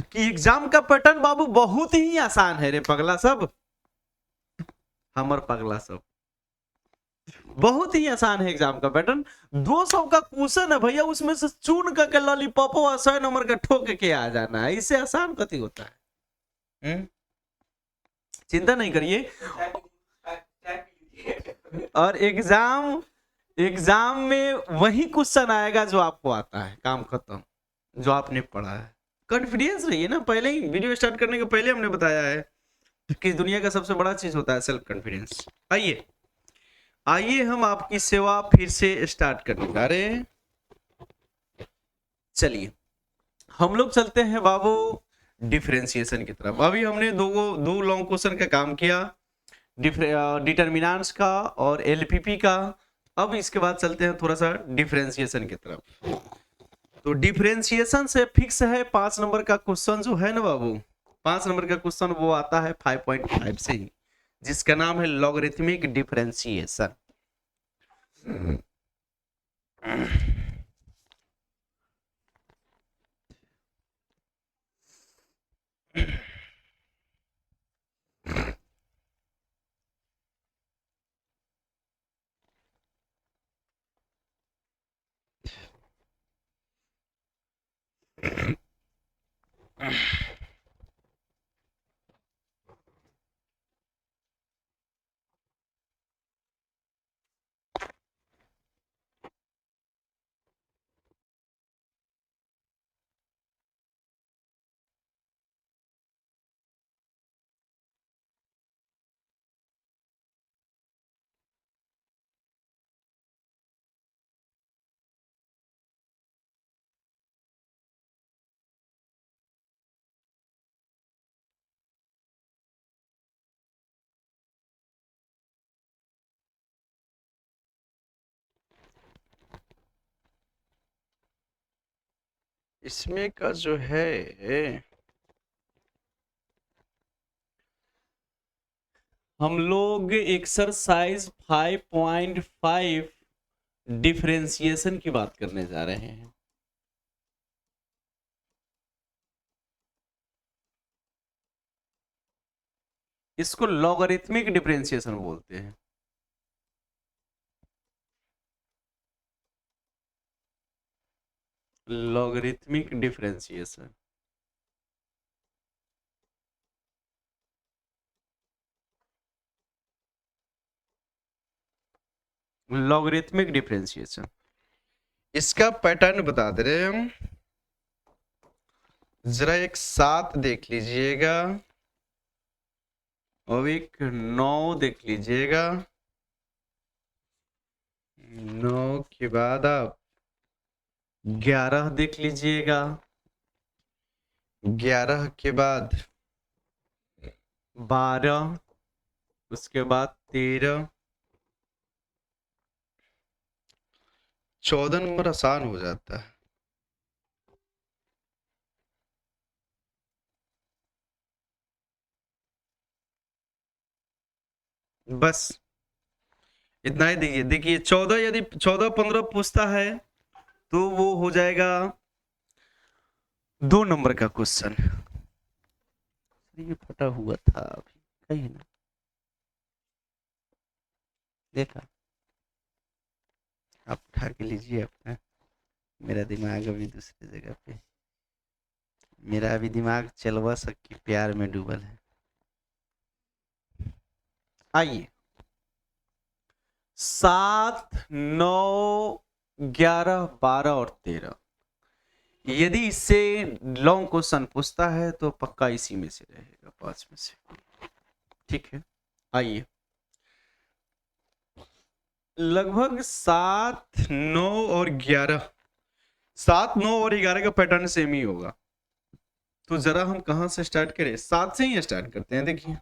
कि एग्जाम का पैटर्न बाबू बहुत ही आसान है रे पगला सब, हमर पगला सब। बहुत ही आसान है एग्जाम का पैटर्न। 200 का क्वेश्चन है भैया, उसमें से चुन करके लॉलीपॉप 100 नंबर का ठोक के आ जाना है, इससे आसान कति होता है। चिंता नहीं करिए। और एग्जाम में वही क्वेश्चन आएगा जो आपको आता है, काम खत्म, जो आपने पढ़ा है। कॉन्फिडेंस रहिए ना, पहले ही वीडियो स्टार्ट करने के पहले हमने बताया है कि दुनिया का सबसे बड़ा चीज होता है सेल्फ कॉन्फिडेंस। आइए हम आपकी सेवा फिर से स्टार्ट करने जा रहे हैं। चलिए हम लोग चलते हैं बाबू डिफरेंशिएशन की तरफ। अभी हमने दो लॉन्ग क्वेश्चन का काम किया, डिटर्मिनेंट्स का और एलपीपी का। अब इसके बाद चलते हैं थोड़ा सा डिफरेंशिएशन की तरफ। तो डिफरेंशिएशन से फिक्स है 5 नंबर का क्वेश्चन जो है ना बाबू, 5 नंबर का क्वेश्चन वो आता है 5.5 से ही, जिसका नाम है लॉगरिथमिक डिफरेंशिएशन। इसमें का जो है हम लोग एक्सरसाइज 5.5 डिफरेंशिएशन की बात करने जा रहे हैं। इसको लॉगरिथमिक डिफरेंशिएशन बोलते हैं। Logarithmic differentiation, logarithmic differentiation. इसका पैटर्न बता दे रहे हैं हम, जरा एक 7 देख लीजिएगा और एक 9 देख लीजिएगा। 9 के बाद आप 11 देख लीजिएगा, 11 के बाद 12, उसके बाद 13, 14 नंबर आसान हो जाता है। बस इतना ही देखिए। देखिए 14, यदि 14 15 पूछता है तो वो हो जाएगा 2 नंबर का क्वेश्चन। ये फटा हुआ था अभी कहीं ना, देखा? आप उठा के लीजिए अपना। मेरा दिमाग अभी दूसरी जगह पे, मेरा अभी दिमाग चलवा सबकी प्यार में डूबल है। आइए 7, 9, 11, 12 और 13, यदि इससे लॉन्ग क्वेश्चन पूछता है तो पक्का इसी में से रहेगा, 5 में से। ठीक है, आइए लगभग 7, 9 और 11, 7, 9 और 11 का पैटर्न सेम ही होगा। तो जरा हम कहां से स्टार्ट करें? 7 से ही स्टार्ट करते हैं। देखिए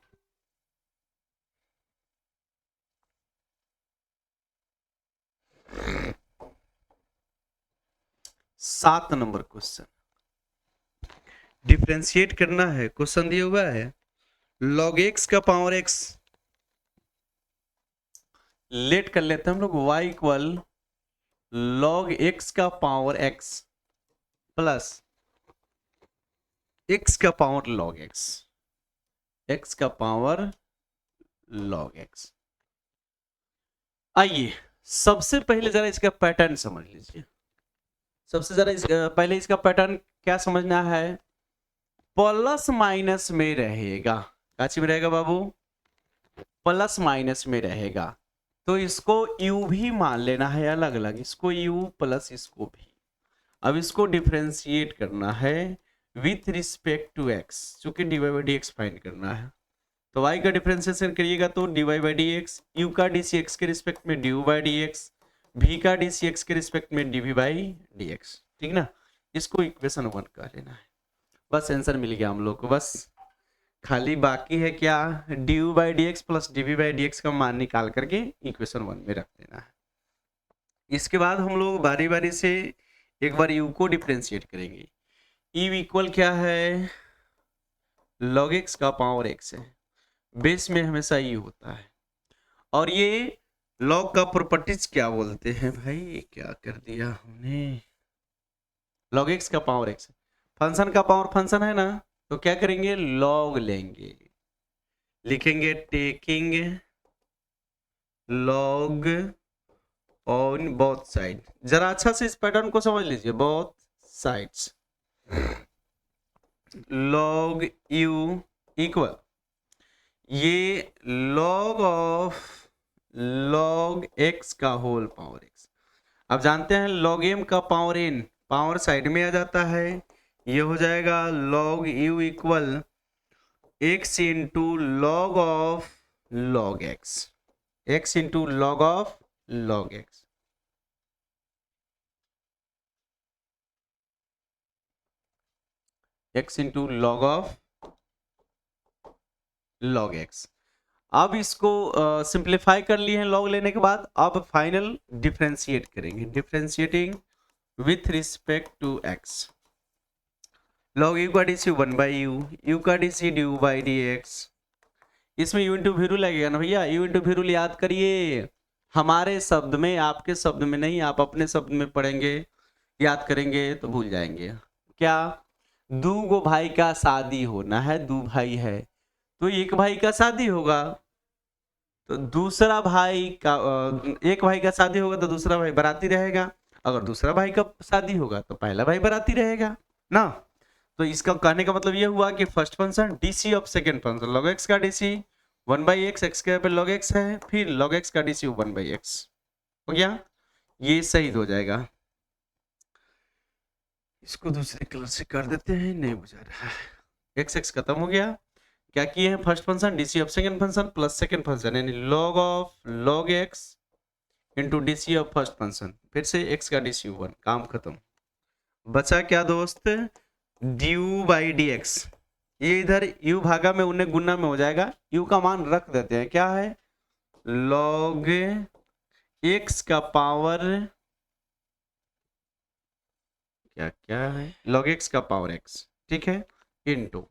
7 नंबर क्वेश्चन डिफरेंशिएट करना है। क्वेश्चन दिया हुआ है log x का पावर x, लेट कर लेते हैं हम लोग, y इक्वल log x का पावर x प्लस x का पावर log x, x का पावर log x। आइए सबसे पहले जरा इसका पैटर्न समझ लीजिए। सबसे जरा पहले इसका पैटर्न क्या समझना है, प्लस माइनस में रहेगा। काची में रहेगा बाबू, प्लस माइनस में रहेगा, तो इसको u भी मान लेना है अलग अलग, इसको u प्लस इसको भी। अब इसको डिफरेंशिएट करना है विथ रिस्पेक्ट टू x, चूंकि dy by D x find करना है। तो y का डिफरेंशिएशन करिएगा तो dy by D x, u का डी सी एक्स के रिस्पेक्ट में du by D x, v का डी सी एक्स के रिस्पेक्ट में dv बाई डी एक्स, ठीक ना। इसको इक्वेशन 1 कह लेना है। बस आंसर मिल गया हम लोग को। बस खाली बाकी है क्या, du by D x plus dv by D x का मान निकाल करके इक्वेशन 1 में रख देना है। इसके बाद हम लोग बारी बारी से एक बार u को डिफरेंशिएट करेंगे। u इक्वल क्या है, log x का पावर x है, बेस में हमेशा ये होता है। और ये log का प्रॉपर्टीज क्या बोलते हैं भाई, क्या कर दिया हमने, log x का पावर x है, फंक्शन का पावर फंक्शन है ना, तो क्या करेंगे log लेंगे, लिखेंगे taking log on both side. जरा अच्छा से इस पैटर्न को समझ लीजिए, both sides log u equal ये log ऑफ log x का होल पावर x। अब जानते हैं log m का पावर n पावर साइड में आ जाता है, ये हो जाएगा log u equal x into log of log x, x into log of log x। x into log of log x। अब इसको सिंप्लीफाई कर लिए हैं log लेने के बाद, अब फाइनल डिफरेंशिएट करेंगे, differentiating with respect to x। log u का D C 1 by u, u का D c d by D x. इसमें u इंटू वीरू लगेगा ना भैया, u इंटू वीरू याद करिए, हमारे शब्द में, आपके शब्द में नहीं, आप अपने शब्द में पढ़ेंगे याद करेंगे तो भूल जाएंगे। क्या, दो गो भाई का शादी होना है, दो भाई है तो एक भाई का शादी होगा, तो दूसरा भाई का एक भाई का शादी होगा तो दूसरा भाई बाराती रहेगा, अगर दूसरा भाई का शादी होगा तो पहला भाई बाराती रहेगा ना। तो इसका कहने का मतलब ये हुआ कि first function DC of second function log x का डीसी 1 बाई एक्स, एक्स के पे log x है, फिर log x का डीसी 1 बाई एक्स हो गया, ये सही हो जाएगा। इसको दूसरे कलर से कर देते हैं, नहीं बुझा रहा है, एक्स एक्स खत्म हो गया। क्या किए हैं, first function DC of second function plus second function यानी log of log x into DC of first function, फिर से x का डीसी 1, काम खत्म। बचा क्या दोस्त, du बाई डी एक्स, ये इधर u भागा में उन्हें गुना में हो जाएगा, u का मान रख देते हैं, क्या है log x का पावर क्या है log x का पावर x, ठीक है, इनटू।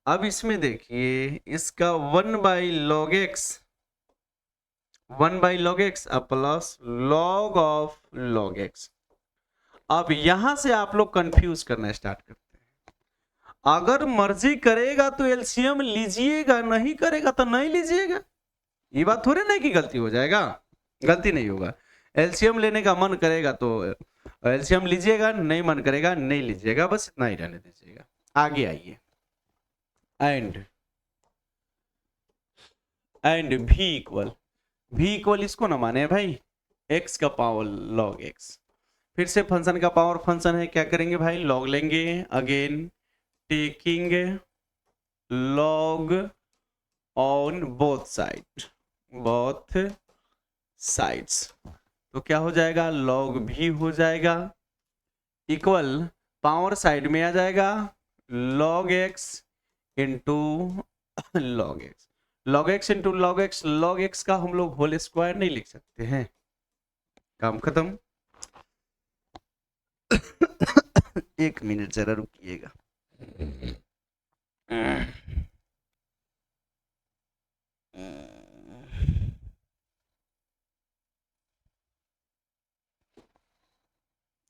अब इसमें देखिए इसका 1 by log x, 1 by log x plus log of log x। अब यहां से आप लोग कंफ्यूज करना स्टार्ट करते हैं, अगर मर्जी करेगा तो एलसीएम लीजिएगा, नहीं करेगा तो नहीं लीजिएगा। ये बात थोड़ी ना कि गलती हो जाएगा, गलती नहीं होगा। एलसीएम लेने का मन करेगा तो एलसीएम लीजिएगा, नहीं मन करेगा नहीं लीजिएगा, बस इतना ही रहने दीजिएगा। आगे आइए, एंड v इक्वल इसको ना माने भाई x का पावर log x, फिर से फंक्शन का पावर फंक्शन है, क्या करेंगे भाई log लेंगे, again taking log on both sides, तो क्या हो जाएगा log भी हो जाएगा इक्वल पावर साइड में आ जाएगा log x into log x, log x into log x, log x का हम लोग होल स्क्वायर नहीं लिख सकते हैं, काम खत्म। एक मिनट जरा रुकिएगा।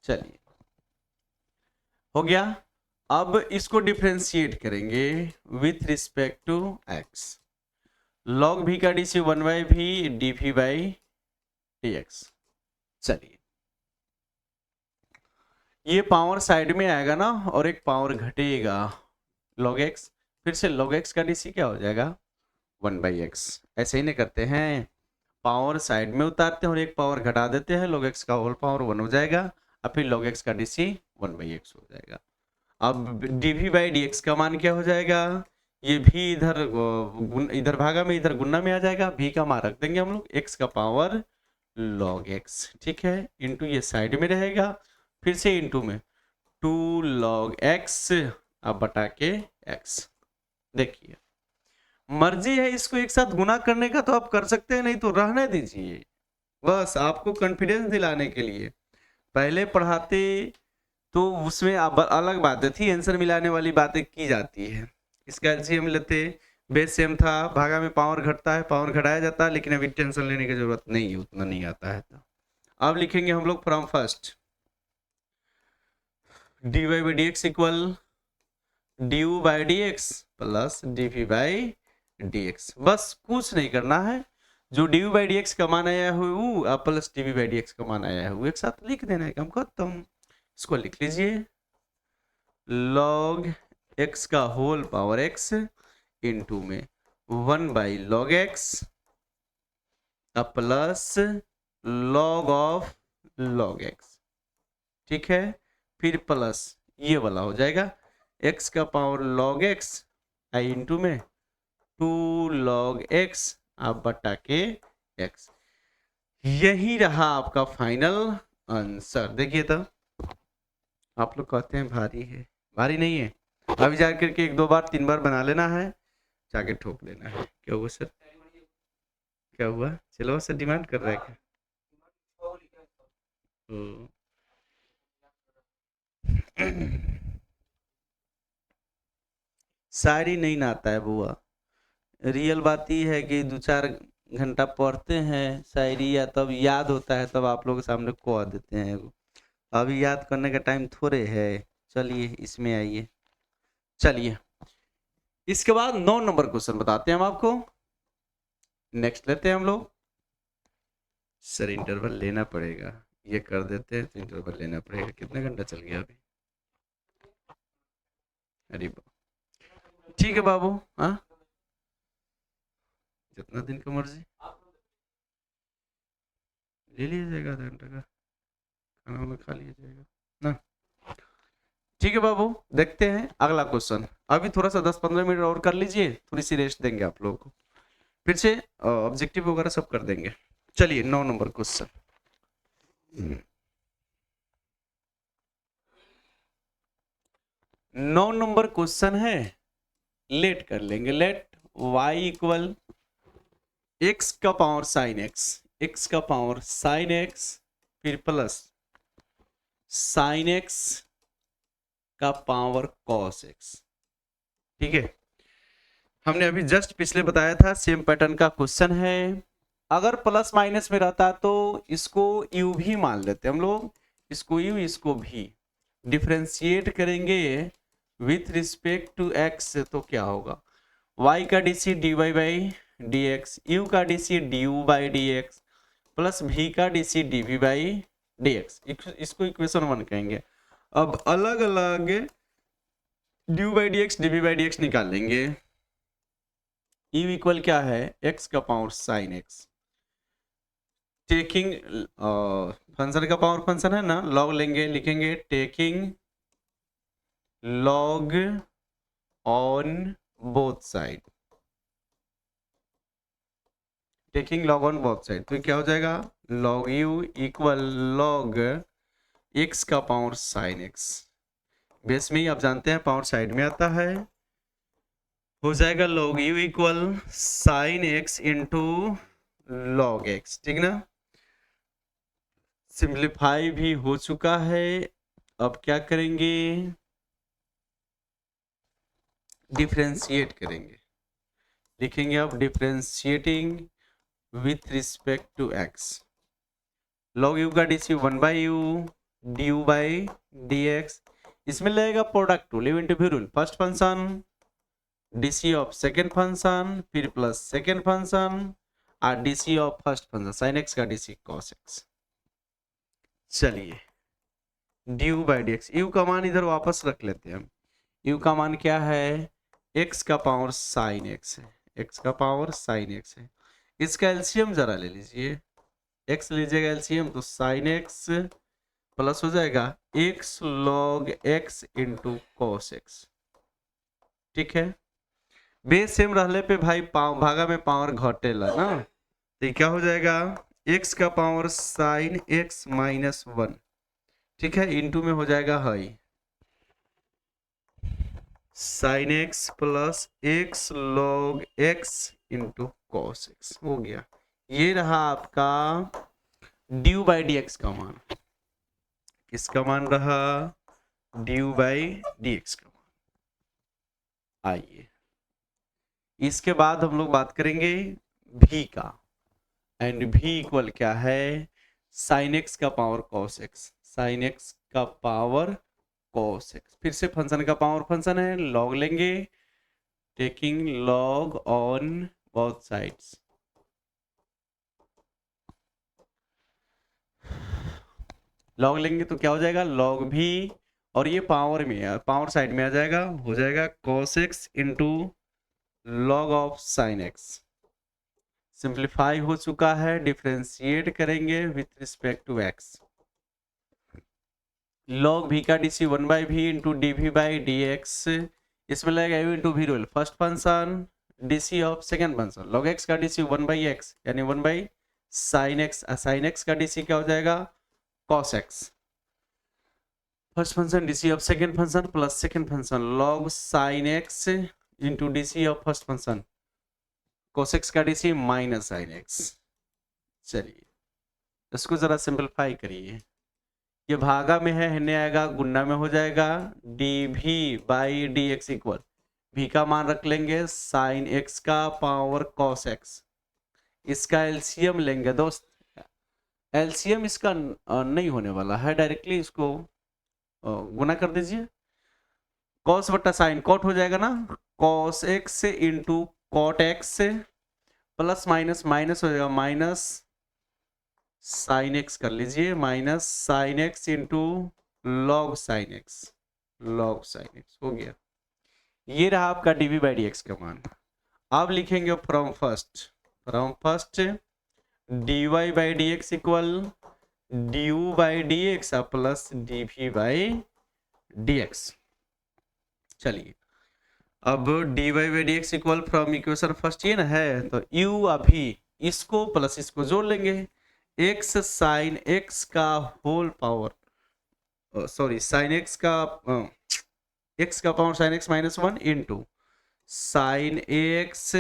चलिए हो गया। अब इसको डिफरेंशिएट करेंगे with respect to x, log v का D C 1 by V D we by dx। चलिए, ये पावर साइड में आएगा ना और एक पावर घटेगा log x, फिर से log x का dc क्या हो जाएगा 1/x। ऐसे ही नहीं करते हैं, पावर साइड में उतारते हैं और एक पावर घटा देते हैं, log x का होल पावर 1 हो जाएगा और फिर log x का dc 1/x हो जाएगा। अब dv/dx का मान क्या हो जाएगा, ये भी इधर भागा में इधर गुना में आ जाएगा, v का मान रख देंगे हम लोग x का पावर log x, ठीक है, इंटू ये साइड में रहेगा, फिर से इंटू में 2 log x अब बटा के x। देखिए मर्जी है इसको एक साथ गुना करने का तो आप कर सकते हैं, नहीं तो रहने दीजिए, बस आपको कॉन्फिडेंस दिलाने के लिए। पहले पढ़ाते तो उसमें अलग बातें थी, आंसर मिलाने वाली बातें की जाती है। इसका एलसीएम लेते, बेस सेम था, भागा में पावर घटता है, पावर घटाया जाता है, लेकिन अभी टेंशन लेने की जरूरत नहीं है, उतना नहीं आता है। तो अब लिखेंगे हम लोग from first dy/dx equal du/dx plus dv/dx। बस कुछ नहीं करना है, जो du/dx का मान आया है प्लस dv/dx का मान आया है एक साथ लिख देना है, काम खत्म। इसको लिख लीजिए log x का होल पावर x इंटू में 1/log x plus log of log x, ठीक है, फिर प्लस ये वाला हो जाएगा x का पावर log x आई इंटू में 2 log x आप बटा के x। यही रहा आपका फाइनल आंसर। देखिए तो आप लोग कहते हैं भारी है, भारी नहीं है, अभी जा करके 1-2 बार 3 बार बना लेना है, जाके ठोक लेना है। क्या हुआ सर, क्या हुआ, चलो सर डिमांड कर रहा है क्या? शायरी नहीं ना आता है बुआ, रियल बात ही है कि 2-4 घंटा पढ़ते हैं शायरी, या तब याद होता है तब आप लोग के सामने को देते हैं, अभी याद करने का टाइम थोड़े है। चलिए इसमें आइए, चलिए इसके बाद 9 नंबर क्वेश्चन बताते हैं हम आपको, नेक्स्ट लेते हैं हम लोग। सर इंटरवल लेना पड़ेगा, ये कर देते हैं तो इंटरवल लेना पड़ेगा। कितना घंटा चल गया अभी? अरे ठीक है बाबू, हाँ जितना दिन का मर्जी ले लिया जाएगा, आधा घंटा का खाना वाना खा लिया जाएगा ना। ठीक है बाबू, देखते हैं अगला क्वेश्चन। अभी थोड़ा सा 10-15 मिनट और कर लीजिए, थोड़ी सी रेस्ट देंगे आप लोगों को, फिर से ऑब्जेक्टिव वगैरह सब कर देंगे। चलिए 9 नंबर क्वेश्चन, 9 नंबर क्वेश्चन है, लेट कर लेंगे, लेट y इक्वल x का पावर साइन x, x का पावर साइन x फिर प्लस साइन x का पावर cos x, ठीक है। हमने अभी जस्ट पिछले बताया था, सेम पैटर्न का क्वेश्चन है। अगर प्लस माइनस में रहता तो इसको u भी मान लेते हम लोग, इसको u इसको भी डिफरेंशिएट करेंगे विथ रिस्पेक्ट टू x, तो क्या होगा y का dc dy/dx, u का dc du/dx प्लस v का dc dv/dx, इसको इक्वेशन 1 कहेंगे। अब अलग अलग du/dx dv/dx निकाल लेंगे। u इक्वल क्या है, x का power sign x, taking function का पावर फंक्शन है ना, लॉग लेंगे, लिखेंगे taking log on both side, taking log on both side, तो क्या हो जाएगा log u equal log x का पावर साइन x, बेस में ही आप जानते हैं पावर साइड में आता है, हो जाएगा log u equal sine x into log x, ठीक ना। सिंप्लीफाई भी हो चुका है, अब क्या करेंगे, डिफरेंशिएट करेंगे, लिखेंगे अब differentiating with respect to x, log u का dc 1/u du/dx, इसमें लगेगा product to live into rule, first function dc of second function फिर प्लस सेकेंड फंक्शन और DC of first function sine x का DC cos X. चलिए du by D x, you का मान इधर वापस रख लेते हैं हम। यू का मान क्या है, एक्स का पावर साइन एक्स है, एक्स का पावर साइन एक्स है। इसका एलसीएम जरा ले लीजिए, एक्स लीजिएगा एलसीएम तो साइन एक्स प्लस हो जाएगा x log x into cos x. ठीक है, बेस सेम रहने पे भाई भागा में पावर घटेला ना, तो क्या हो जाएगा एक्स का पावर साइन एक्स माइनस 1, ठीक है, इंटू में हो जाएगा high sign x plus x log x into cos x. हो गया, ये रहा आपका ड्यू बाई डी एक्स का मान। किसका मान रहा, ड्यू बाई डी एक्स का मान। आइए इसके बाद हम लोग बात करेंगे भी का, एंड भी इक्वल क्या है, साइन एक्स का power cos x, sine x का पावर कॉस एक्स। फिर से फंक्शन का पावर फंक्शन है, लॉग लेंगे, taking log on both sides. Log लेंगे तो क्या हो जाएगा, लॉग भी, और ये पावर में, पावर साइड में आ जाएगा, हो जाएगा cos x into log of sine X. Simplify हो चुका है, डिफरेंशिएट करेंगे with respect to X. Log V का DC 1 by V into D we by D x, इसमें लगेगा you into V rule first function, DC of second function, log X का DC 1 by X यानी 1 by sine X, sine x का DC क्या हो जाएगा cos X, first function DC of second function plus second function log sine x into DC of first function cos x का DC minus sine x. चलिए इसको जरा simplify करिए, ये भागा में है, हिन्ने आएगा गुन्ना में हो जाएगा, डी भी बाई डी एक्स इक्वल भी का मान रख लेंगे साइन एक्स का पावर cos x, इसका एलसीएम लेंगे दोस्त, एलसीएम इसका नहीं होने वाला है, डायरेक्टली इसको गुना कर दीजिए, cos बट्टा साइन कॉट हो जाएगा ना, cos x into cot X plus minus minus हो जाएगा माइनस साइन एक्स कर लीजिए, minus sine x into log sine x, log sine X हो गया। ये रहा आपका डीवी बाई डी एक्स का मान। अब लिखेंगे from first D Y by D x equal du by D x plus D we by D X. चलिए अब D Y by D x equal from equation first ये ना है, तो यू अभी इसको प्लस इसको जोड़ लेंगे, एक्स साइन एक्स का whole power, sorry sine x का power sine x minus 1 into sine x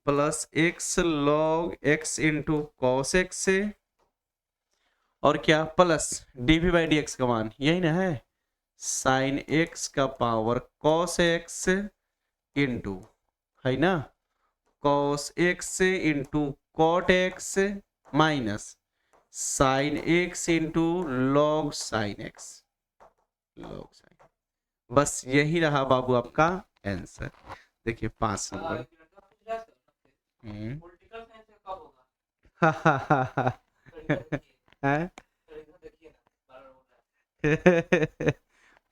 plus x log x into cos x, और क्या plus D we by D x का मान यही ना है, साइन एक्स का पावर कॉस एक्स इंटू है ना cos x into cot x minus sine x into log sine x, log sine. बस यही रहा बाबू आपका आंसर। देखिए 5 नंबर।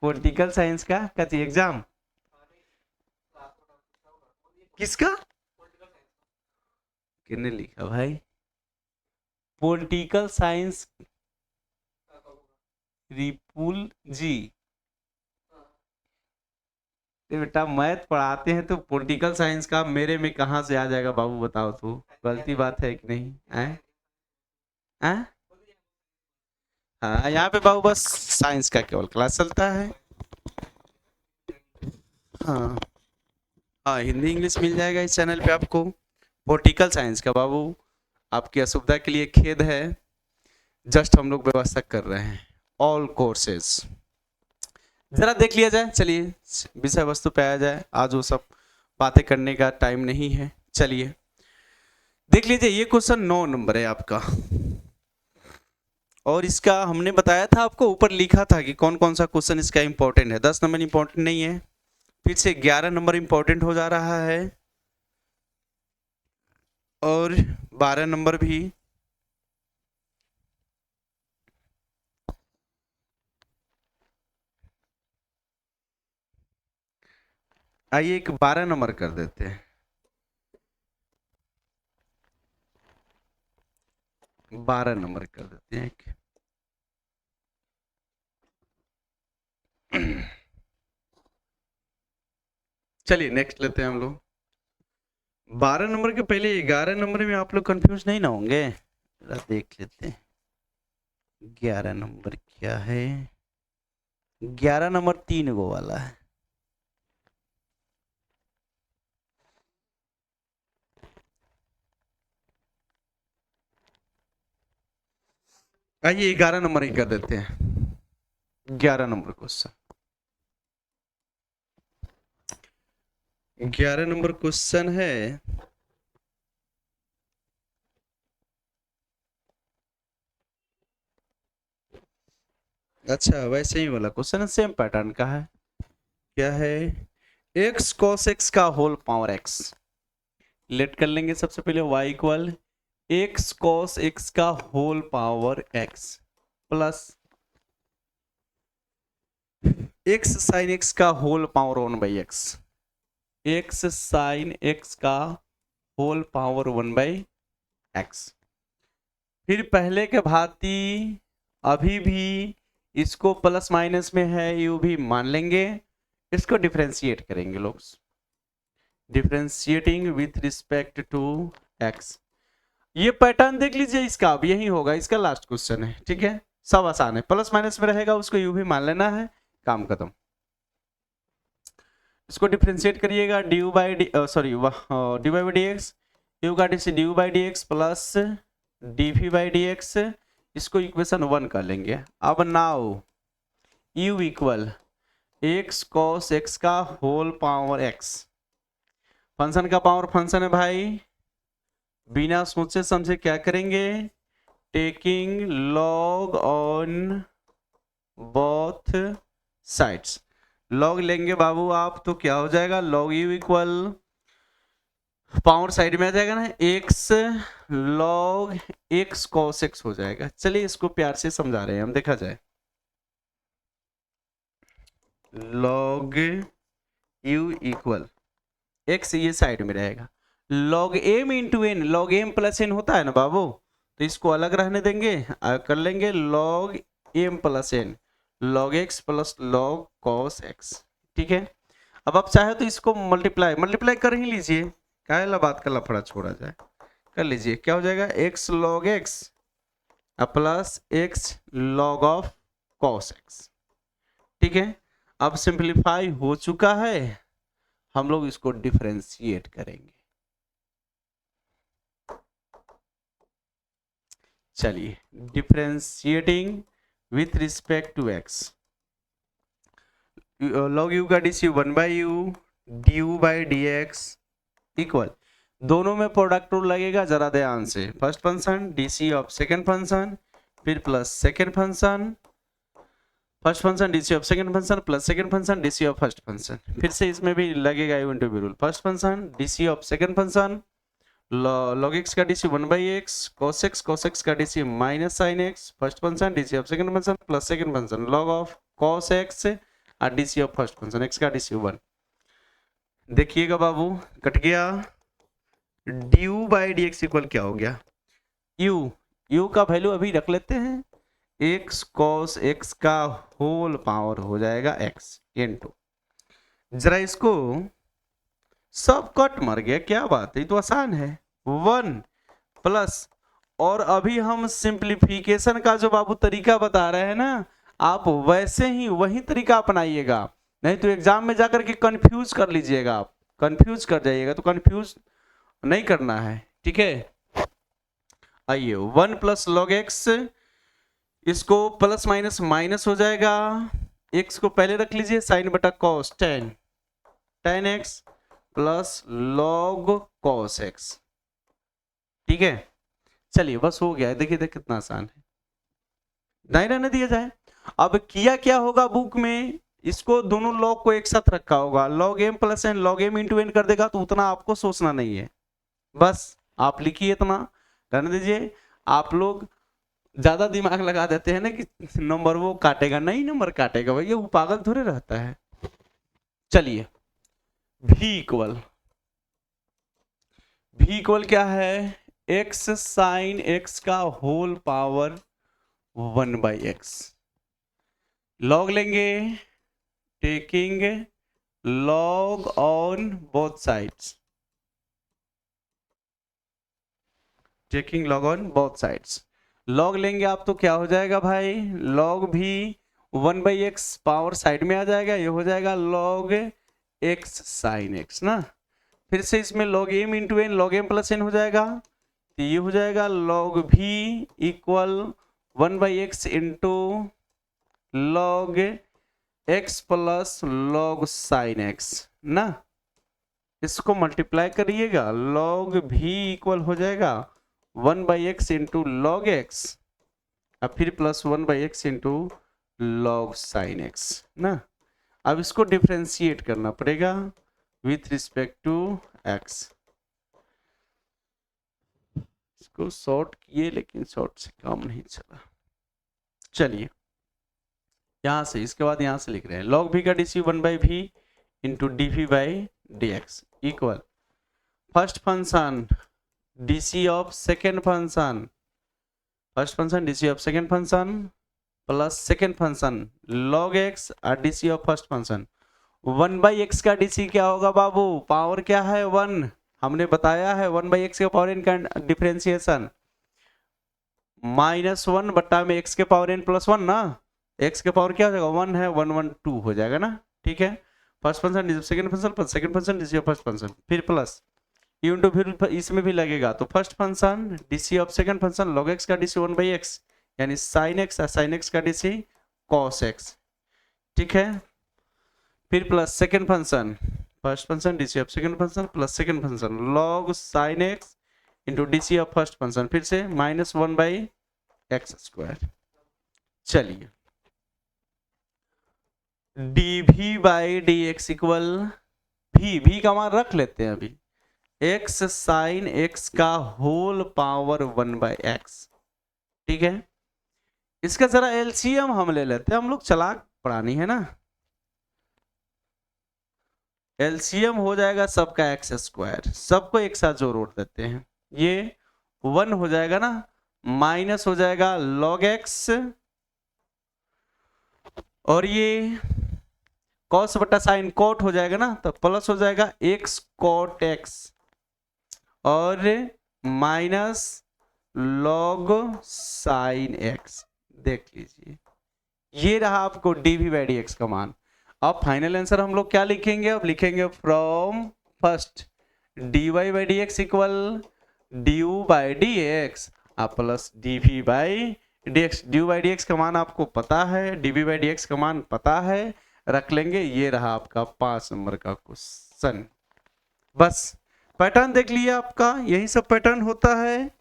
पॉलिटिकल साइंस का कति एग्जाम किसका, किसने लिखा भाई, पॉलिटिकल साइंस रिपुल जी, बेटा मैथ पढ़ाते हैं तो पॉलिटिकल साइंस का मेरे में कहाँ से आ जाएगा बाबू, बताओ तो, गलती बात है कि नहीं है? हाँ यहाँ पे बाबू बस साइंस का केवल क्लास चलता है। हाँ हाँ हिंदी इंग्लिश मिल जाएगा इस चैनल पे आपको। पॉलिटिकल साइंस का बाबू आपकी असुविधा के लिए खेद है, जस्ट हम लोग व्यवस्था कर रहे हैं ऑल कोर्सेज। जरा देख लिया जाए, चलिए विषय वस्तु पे आया जाए, आज वो सब बातें करने का टाइम नहीं है। चलिए देख लीजिए, ये क्वेश्चन 9 नंबर है आपका, और इसका हमने बताया था आपको, ऊपर लिखा था कि कौन कौन सा क्वेश्चन इसका इंपॉर्टेंट है। 10 नंबर इंपॉर्टेंट नहीं है, फिर से 11 नंबर इंपॉर्टेंट हो जा रहा है, और 12 नंबर भी आइए एक 12 नंबर कर देते हैं। 12 नंबर कर देते हैं एक। चलिए नेक्स्ट लेते हैं हम लोग। 12 नंबर के पहले 11 नंबर में आप लोग कंफ्यूज नहीं ना होंगे, देख लेते हैं 11 नंबर क्या है। 11 नंबर 3 गो वाला है। आइए 11 नंबर ही कर देते हैं। 11 नंबर क्वेश्चन, 11 नंबर क्वेश्चन है, अच्छा वैसे ही वाला क्वेश्चन सेम पैटर्न का है। क्या है, x cos x का होल पावर x। लेट कर लेंगे सबसे पहले y equal x cos x का whole power x plus x sin x का whole power 1/x। x sin x का होल पावर 1/x। फिर पहले के भांति अभी भी इसको प्लस माइनस में है यू भी मान लेंगे, इसको डिफरेंशिएट करेंगे लोग, differentiating with respect to x। ये पैटर्न देख लीजिए, इसका अब यही होगा, इसका लास्ट क्वेश्चन है। ठीक है, सब आसान है, प्लस माइनस में रहेगा उसको यू भी मान लेना है, काम खत्म। इसको डिफरेंशिएट करिएगा d by D x, you का d by D x plus D we by D x, इसको इक्वेशन 1 कर लेंगे। अब now u equal x cos x का होल पावर x। फंक्शन का पावर फंक्शन है भाई, बिना सोचे समझे क्या करेंगे, taking log on both sides. Log लेंगे बाबू आप तो क्या हो जाएगा, log u equal power side में आ जाएगा ना, x log x cos x हो जाएगा। चलिए इसको प्यार से समझा रहे हैं हम, देखा जाए लॉग u इक्वल x ये साइड में रहेगा, log m into N, log m plus N होता है ना बाबू, तो इसको अलग रहने देंगे, कर लेंगे log m plus N, log x plus log cos x। ठीक है, अब आप चाहे तो इसको मल्टीप्लाई कर ही लीजिए, काहे बात का लफड़ा छोड़ा जाए, कर लीजिए। क्या हो जाएगा, x log x plus x log of cos x। ठीक है, अब सिंप्लीफाई हो चुका है, हम लोग इसको डिफरेंशिएट करेंगे। चलिए differentiating with respect to x, log u का d 1/u du by D x equal, दोनों में प्रोडक्ट रूल लगेगा, जरा ध्यान से। First function DC of second function, फिर plus second function, first function DC of second function plus second function DC of first function, फिर से इसमें भी लगेगा you into v rule. First function DC of second function, log x का d c 1/x, cos x का DC minus sine x, first function DC of second function plus second function log of cos x और DC of first function x का DC 1। देखिएगा बाबू cut गया, du by D x equal क्या हो गया, u का वैल्यू अभी रख लेते हैं, x cos x का होल पावर हो जाएगा x इनटू, जरा इसको सब कट मर गया, क्या बात है, ये तो आसान है, 1 प्लस, और अभी हम सिंप्लीफिकेशन का जो बाबू तरीका बता रहे हैं ना, आप वैसे ही वही तरीका अपनाइएगा, नहीं तो एग्जाम में जाकर के कंफ्यूज कर लीजिएगा, आप कंफ्यूज कर जाइएगा, तो कंफ्यूज नहीं करना है। ठीक है, आइए 1 प्लस लॉग एक्स, इसको प्लस माइनस माइनस हो जाएगा, x को पहले रख लीजिए, साइन बटा cos tan x plus log cos x। ठीक है, चलिए बस हो गया है, देखिए कितना आसान है, नहीं रहने दिया जाए। अब किया क्या होगा, बुक में इसको दोनों लॉग को एक साथ रखा होगा, log m plus N, log m into N कर देगा, तो उतना आपको सोचना नहीं है, बस आप लिखिए इतना, रहने दीजिए। आप लोग ज्यादा दिमाग लगा देते हैं ना कि नंबर वो काटेगा, नहीं नंबर काटेगा भैया, वो पागल थोड़े रहता है। चलिए v इक्वल क्या है, x साइन x का होल पावर 1/x। लॉग लेंगे, taking log on both sides, taking log on both sides. Log लेंगे आप तो क्या हो जाएगा भाई, लॉग भी 1/x पावर साइड में आ जाएगा, ये हो जाएगा log x साइन x ना। फिर से इसमें log m into N, log m plus N हो जाएगा, तो ये हो जाएगा log v equal 1/x into log x plus log sine x ना। इसको मल्टीप्लाई करिएगा, log v इक्वल हो जाएगा 1/x इंटू log x और फिर plus 1/x into log sine x ना। अब इसको डिफरेंशिएट करना पड़ेगा विथ रिस्पेक्ट टू x। इसको शॉर्ट किए लेकिन शॉर्ट से काम नहीं चला। चलिए यहां से, इसके बाद यहां से लिख रहे हैं log v का dc 1/v into dv by dx equal first function dc of second function, first function dc of second function plus second function log x और dc of first function. 1/x का dc क्या होगा बाबू, power क्या है 1, हमने बताया है 1/x के पावर n का डिफरेंशिएशन -1 बट्टा में x के पावर n प्लस 1 ना। x के पावर क्या हो जाएगा 1 है, 1 1 2 हो जाएगा ना, ठीक है। First function dc of second function plus second function dc of first function, फिर प्लस इंटू फिर इसमें भी लगेगा, तो first function dc of second function log x का dc 1/x यानी sin x, sin x का dc cos x, ठीक है। फिर plus second function, first function dc of second function plus second function log sin x into dc of first function, फिर से -1/x²। चलिए dv by dx equal v का मान रख लेते हैं अभी, x साइन x का होल पावर 1/x, ठीक है। इसका जरा एलसीएम हम ले लेते हैं, हम लोग चालाक प्राणी है ना। एलसीएम हो जाएगा सबका x², सबको एक साथ जोड़ देते हैं, ये 1 हो जाएगा ना, माइनस हो जाएगा log x और ये cos बटा साइन कोट हो जाएगा ना, तो प्लस हो जाएगा x cot x और माइनस log साइन x। देख लीजिए ये रहा आपको dv बाई dx का मान। अब फाइनल आंसर हम लोग क्या लिखेंगे, अब लिखेंगे from first dy by dx equal du by dx plus dv by dx। du by dx का मान आपको पता है, dv बाई dx का मान पता है, रख लेंगे। ये रहा आपका 5 नंबर का क्वेश्चन। बस पैटर्न देख लिया आपका, यही सब पैटर्न होता है।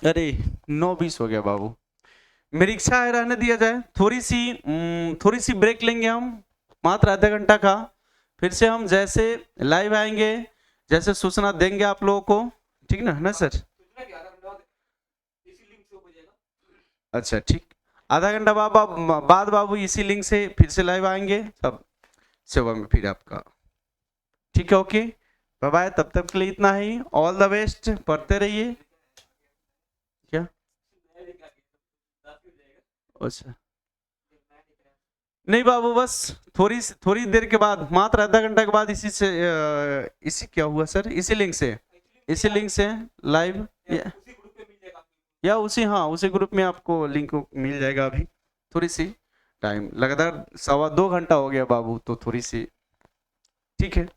अरे 9:20 हो गया बाबू, मेरी इच्छा है रहने दिया जाए, थोड़ी सी ब्रेक लेंगे हम, मात्र आधा घंटा का। फिर से हम जैसे लाइव आएंगे, जैसे सूचना देंगे आप लोगों को, ठीक ना सर। अच्छा ठीक, आधा घंटा बाद बाबू इसी लिंक से फिर से लाइव आएंगे, सब सेवा में फिर आपका, ठीक है। ओके बाय बाय, तब तक के लिए इतना ही, ऑल द बेस्ट, पढ़ते रहिए। क्या अच्छा नहीं बाबू, बस थोड़ी देर के बाद, मात्र आधा घंटा के बाद इसी क्या हुआ सर, इसी लिंक से लाइव या उसी, हाँ उसी ग्रुप में आपको लिंक मिल जाएगा। अभी थोड़ी सी टाइम लगातार 1.25 घंटा हो गया बाबू, तो थोड़ी सी ठीक है।